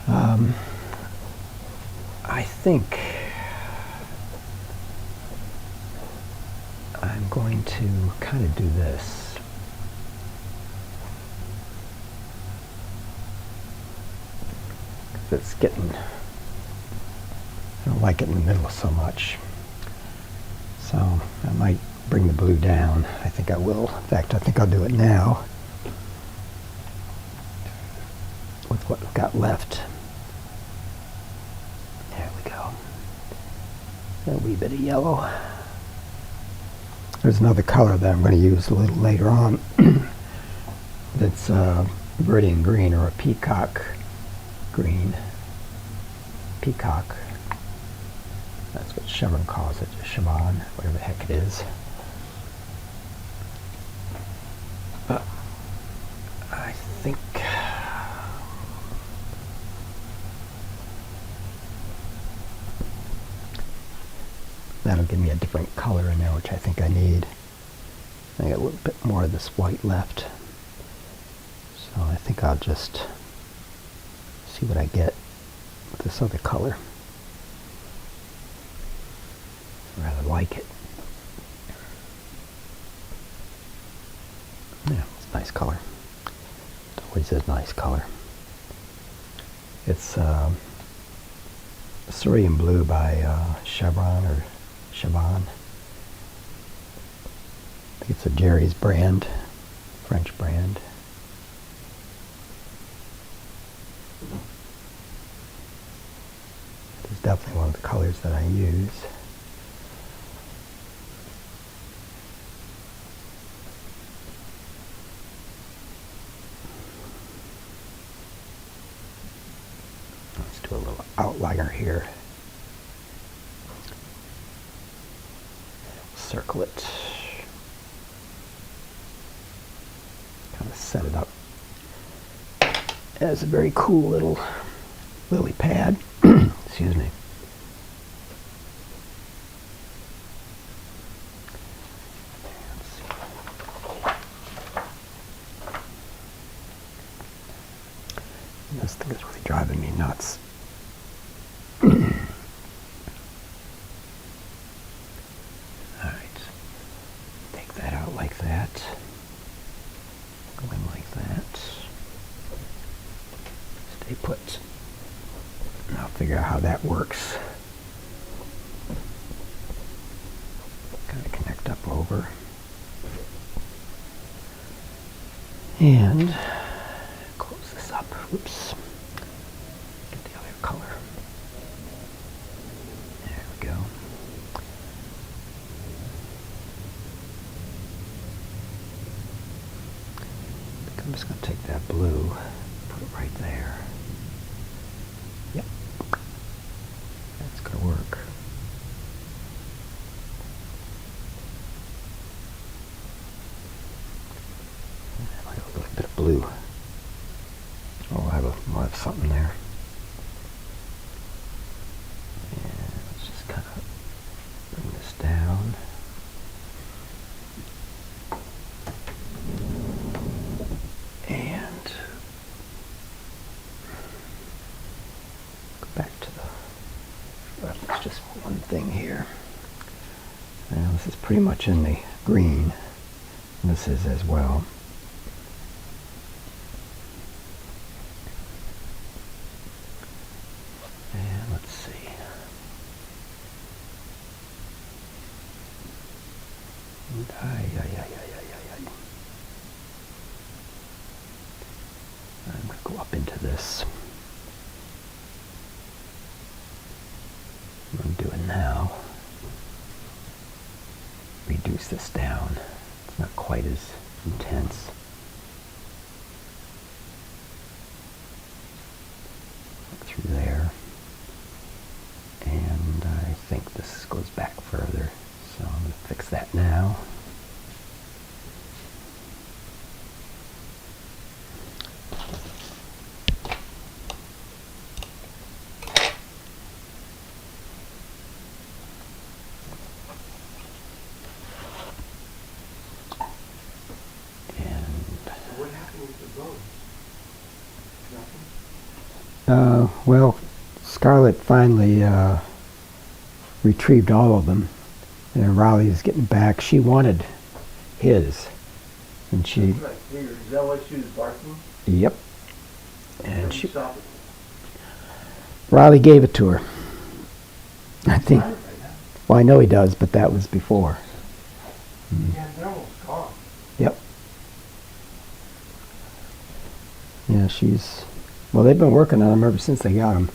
I think I'm going to kind of do this. It's getting, I don't like it in the middle so much. So I might bring the blue down. I think I will. In fact, I think I'll do it now with what we've got left. There we go. A wee bit of yellow. There's another color that I'm going to use a little later on. That's Viridian green, or a peacock green. Peacock. That's what Chevron calls it, Chevron, whatever the heck it is. But I think that'll give me a different color in there, which I think I need. I got a little bit more of this white left. So I think I'll just see what I get with this other color. I rather like it. Yeah, it's a nice color. It always is a nice color. It's Cerulean Blue by Chevron or Chevron. I think it's a Jerry's brand, French brand. It's definitely one of the colors that I use. Let's do a little outliner here. Circle it. Kind of set it up as a very cool little lily pad. Excuse me. Let's see. This thing is really driving me nuts. Alright. Take that out like that. Go in like that. Stay put. And I'll figure out how that works. Kind of connect up over. And close this up. Oops. Get the other color. There we go. I'm just going to take that blue, put it right there. Yep. That's going to work. glue. Oh, we'll have something there. And let's just kind of bring this down. And go back to there's just one thing here. Now this is pretty much in the green. This is as well. And let's see. I'm going to go up into this. I'm going to do it now. Reduce this down. It's not quite as intense. Through there. And I think this goes back further. So I'm going to fix that now. Well, Scarlett finally retrieved all of them, and Riley is getting back. She wanted his, and she. Is that why she was barking? Yep. And she. Riley gave it to her. I think. Well, I know he does, but that was before. Yeah, they're almost gone. Yep. Yeah, she's. Well, they've been working on them ever since they got them.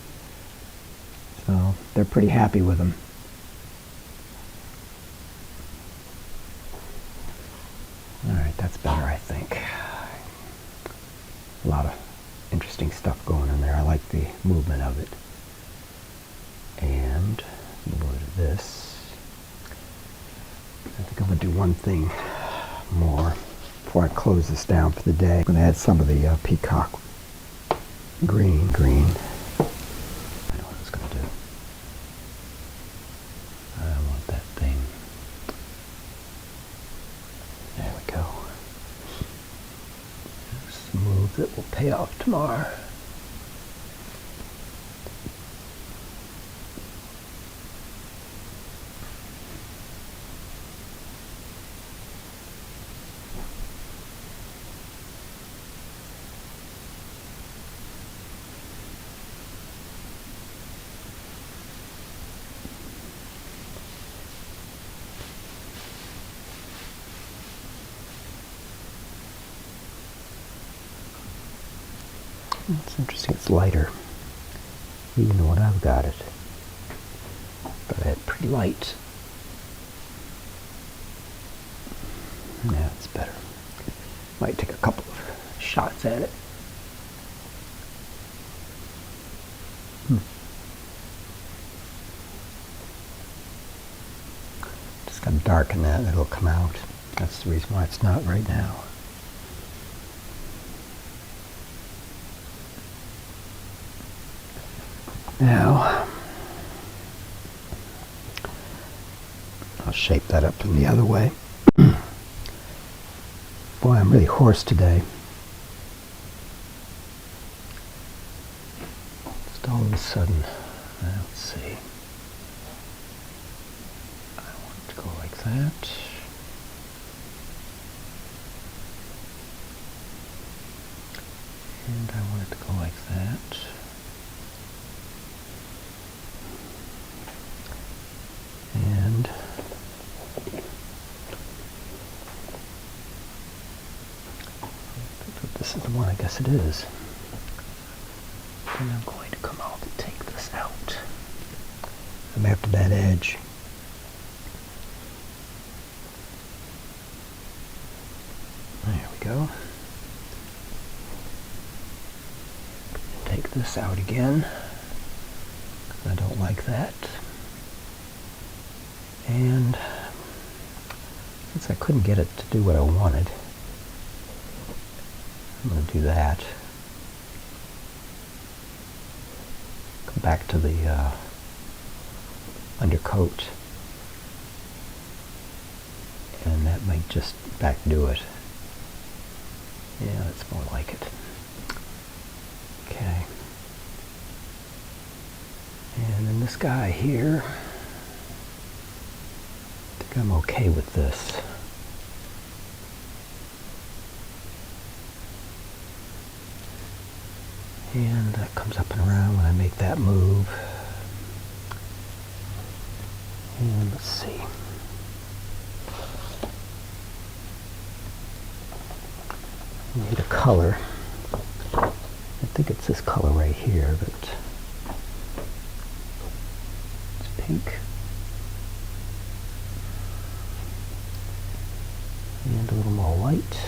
So they're pretty happy with them. All right, that's better, I think. A lot of interesting stuff going in there. I like the movement of it. And a little bit of this. I think I'm going to do one thing more before I close this down for the day. I'm going to add some of the peacock green. I know what I was going to do. I want that thing. There we go. Just a move that will pay off tomorrow. It's interesting, it's lighter, even though when I've got it. But I had pretty light. Now it's better. Might take a couple of shots at it. Just gotta darken that and it'll come out. That's the reason why it's not right now. Now, I'll shape that up in the other way. Boy, I'm really hoarse today. Just all of a sudden, let's see. I want it to go like that. And I want it to go like that. And this is the one, I guess it is. And I'm going to come out and take this out. I'm after that edge. There we go. Take this out again. I don't like that. And since I couldn't get it to do what I wanted, I'm going to do that. Go back to the undercoat, and that might just back do it. Yeah, that's more like it. Okay. And then this guy here, I think I'm okay with this. And that comes up and around when I make that move. And let's see. I need a color. I think it's this color right here, but it's pink. And a little more white.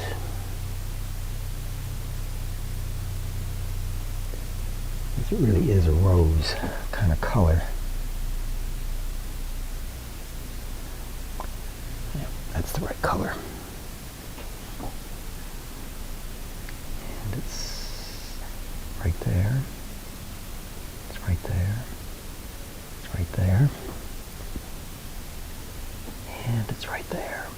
It really is a rose kind of color. Yeah, that's the right color. And it's right there. It's right there. It's right there. And it's right there.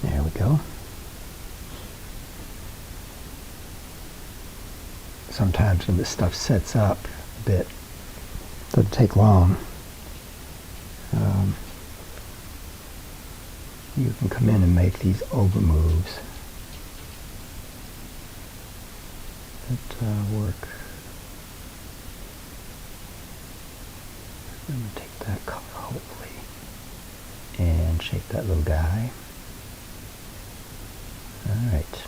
There we go. Sometimes when this stuff sets up a bit, it doesn't take long. You can come in and make these over moves that work. I'm going to take that color, hopefully, and shape that little guy. All right.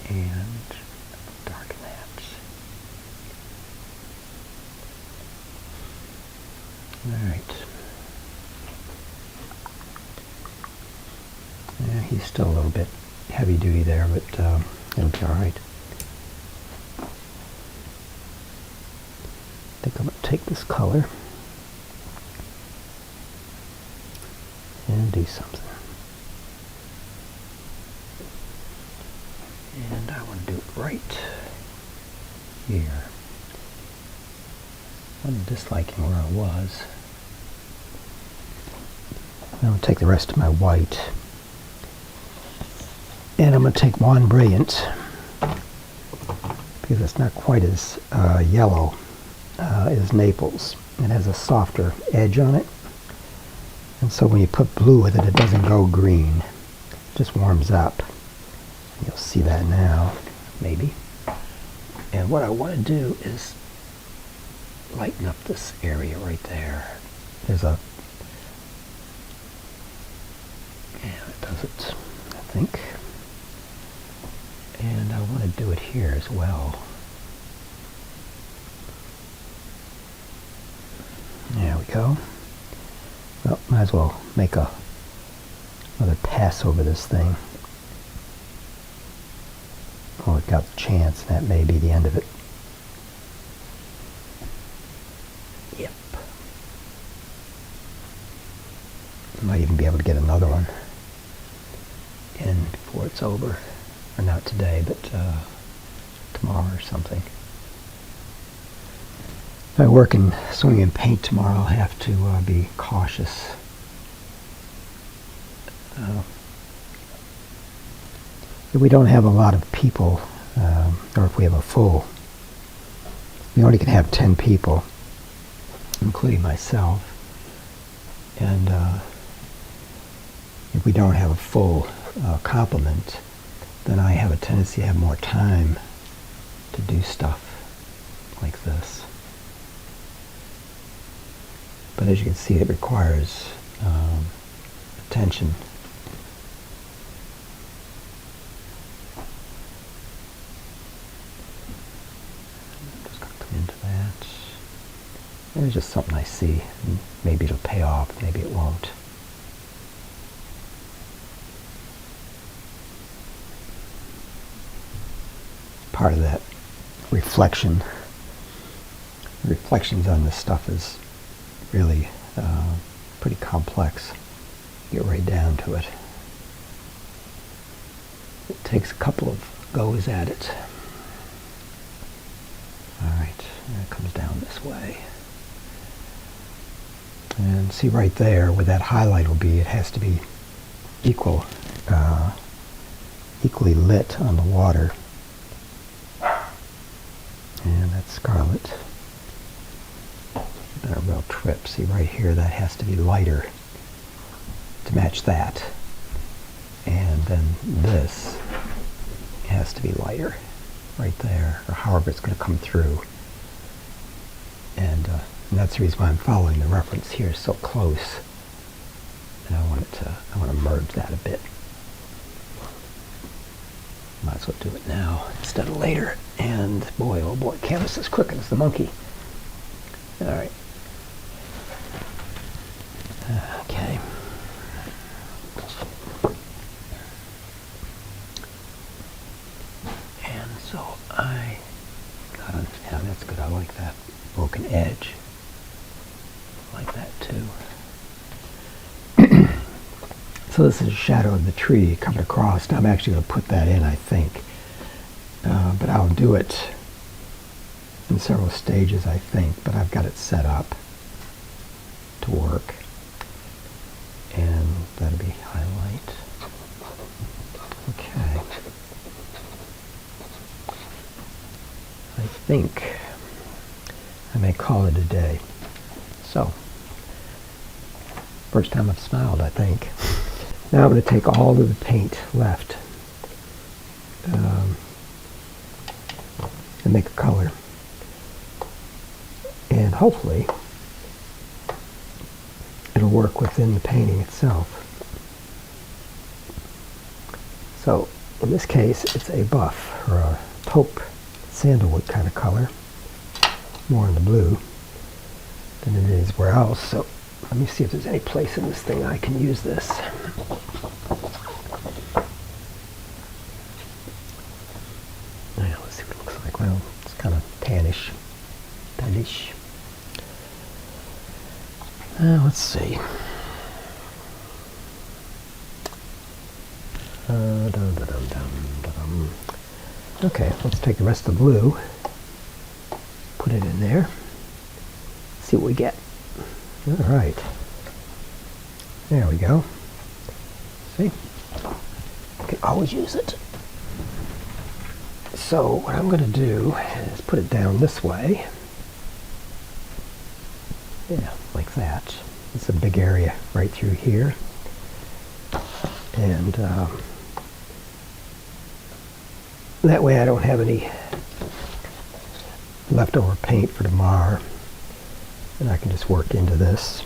And darken that. All right. Yeah, he's still a little bit heavy duty there, but it'll be all right. I think I'm going to take this color and do something. And I want to do it right here. I'm disliking where I was. I'm going to take the rest of my white. And I'm going to take One Brilliant, because it's not quite as yellow as Naples. It has a softer edge on it. And so when you put blue with it, it doesn't go green. It just warms up. You'll see that now, maybe. And what I want to do is lighten up this area right there. There's a... Yeah, it does it, I think. And I want to do it here as well. There we go. Well, might as well make another pass over this thing. Oh, it got the chance, and that may be the end of it. Yep. Might even be able to get another one in before it's over. Or not today, but tomorrow or something. If I work in sewing and paint tomorrow, I'll have to be cautious. If we don't have a lot of people, or if we have a full, we only can have 10 people, including myself. And if we don't have a full complement, then I have a tendency to have more time to do stuff like this. But as you can see, it requires attention. I'm just going to come into that. There's just something I see. And maybe it'll pay off, maybe it won't. Part of that reflection. Reflections on this stuff is really pretty complex. Get right down to it. It takes a couple of goes at it. Alright, and it comes down this way. And see right there where that highlight will be, it has to be equally lit on the water. And that's scarlet. Not a real trip. See right here, that has to be lighter to match that. And then this has to be lighter right there, or however it's going to come through. And that's the reason why I'm following the reference here so close. And I want to merge that a bit. Might as well do it now instead of later. And boy, oh boy, canvas is crooked as the monkey. All right. Okay. And so I got it. Yeah, that's good. I like that broken edge. I like that too. So this is a shadow of the tree coming across. I'm actually going to put that in, I think. But I'll do it in several stages, I think. But I've got it set up to work. And that'll be highlight. Okay. I think I may call it a day. So, first time I've smiled, I think. Now I'm going to take all of the paint left and make a color. And hopefully it'll work within the painting itself. So in this case it's a buff or a taupe sandalwood kind of color, more in the blue than it is where else. So let me see if there's any place in this thing I can use this. Yeah, let's see what it looks like. Well, it's kind of tannish. Let's see. Okay, let's take the rest of the blue, put it in there, see what we get. All right. There we go. See? I can always use it. So what I'm going to do is put it down this way. Yeah, like that. It's a big area right through here. And that way I don't have any leftover paint for tomorrow. And I can just work into this.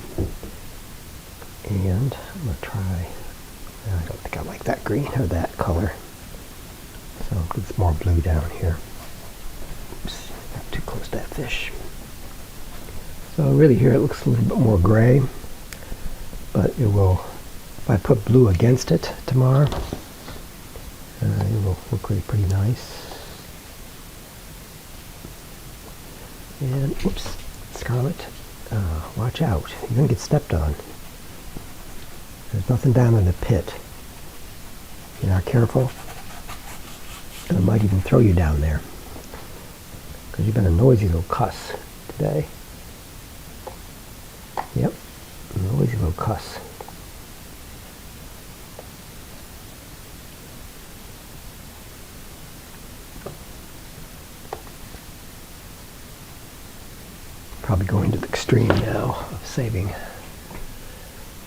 And I'm going to try, I don't think I like that green or that color. So it's more blue down here. Oops, got too close to that fish. So really here it looks a little bit more gray. But it will, if I put blue against it tomorrow, it will look really pretty nice. And, oops, scarlet. Watch out, you're going to get stepped on. There's nothing down in the pit. If you're not careful, it might even throw you down there. Because you've been a noisy little cuss today. Yep, a noisy little cuss. Probably going to the extreme now of saving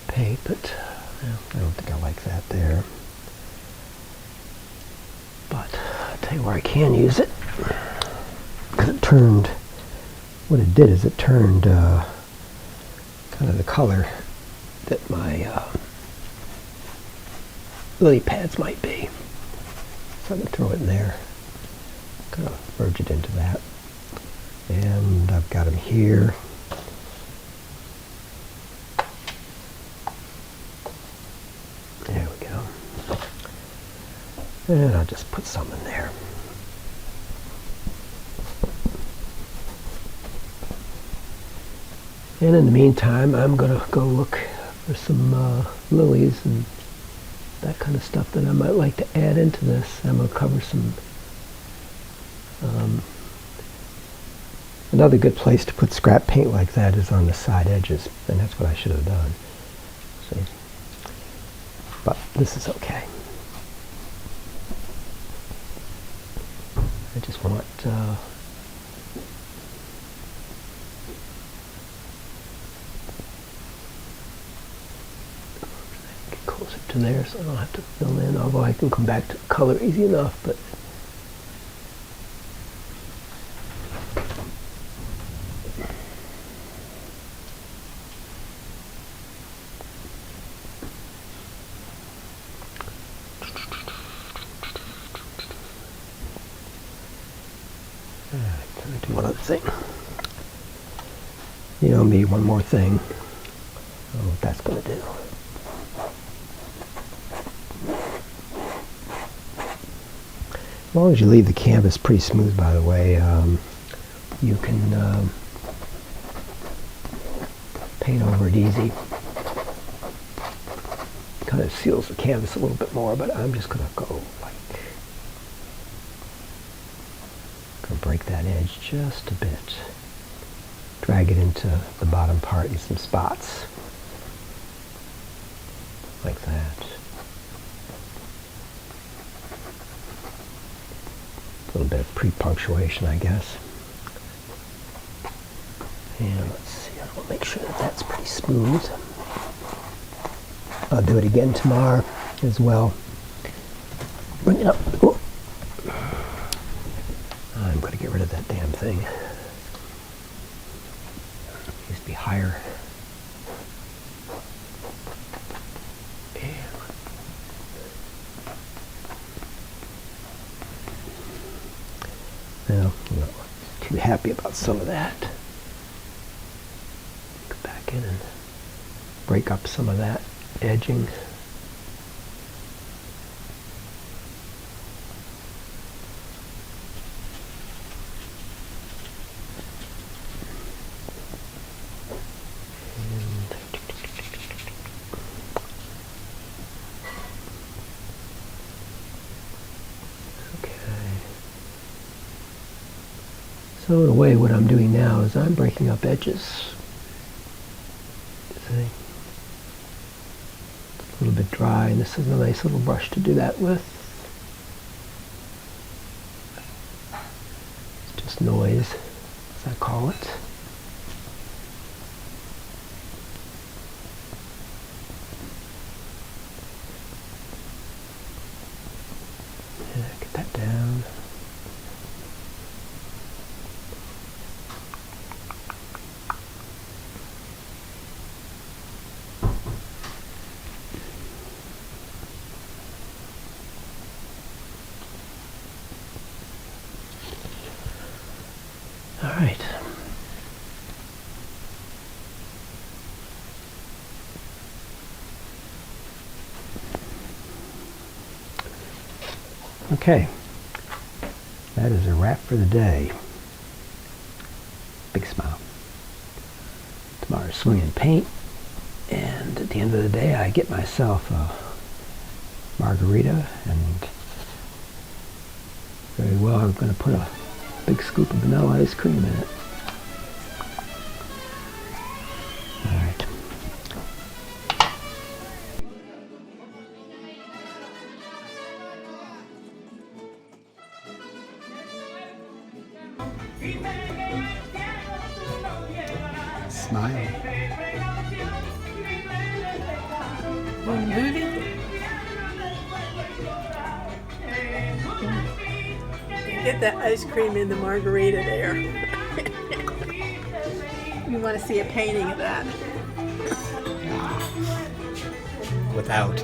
paint, but I don't think I like that there. But I'll tell you where I can use it. Because it turned, what it did is it turned kind of the color that my lily pads might be. So I'm going to throw it in there. Kind of merge it into that. And I've got them here. There we go. And I'll just put some in there. And in the meantime, I'm going to go look There's some lilies and that kind of stuff that I might like to add into this. I'm going to cover some. Another good place to put scrap paint like that is on the side edges, and that's what I should have done. See? But this is okay. I just want get closer to there so I don't have to fill in, although I can come back to the color easy enough, but let me do one other thing. You know me, one more thing. I don't know what that's going to do. As long as you leave the canvas pretty smooth, by the way, you can paint over it easy. Kind of seals the canvas a little bit more, but I'm just going to go like, going to break that edge just a bit. Drag it into the bottom part in some spots, like that. A little bit of pre-punctuation, I guess. And let's see, I want to make sure that that's pretty smooth. I'll do it again tomorrow as well. Bring it up. Oh. I'm going to get rid of that damn thing. It needs to be higher. Well, I'm not too happy about some of that. Go back in and break up some of that edging. So in a way, what I'm doing now is I'm breaking up edges. See? It's a little bit dry, and this is a nice little brush to do that with. It's just noise, as I call it. Yeah, get that down. All right. Okay. That is a wrap for the day. Big smile. Tomorrow's swinging paint, and at the end of the day, I get myself a margarita, and very well, I'm going to put a big scoop of vanilla ice cream in it. All right. Smile. Get that ice cream in the margarita there. You want to see a painting of that. Without.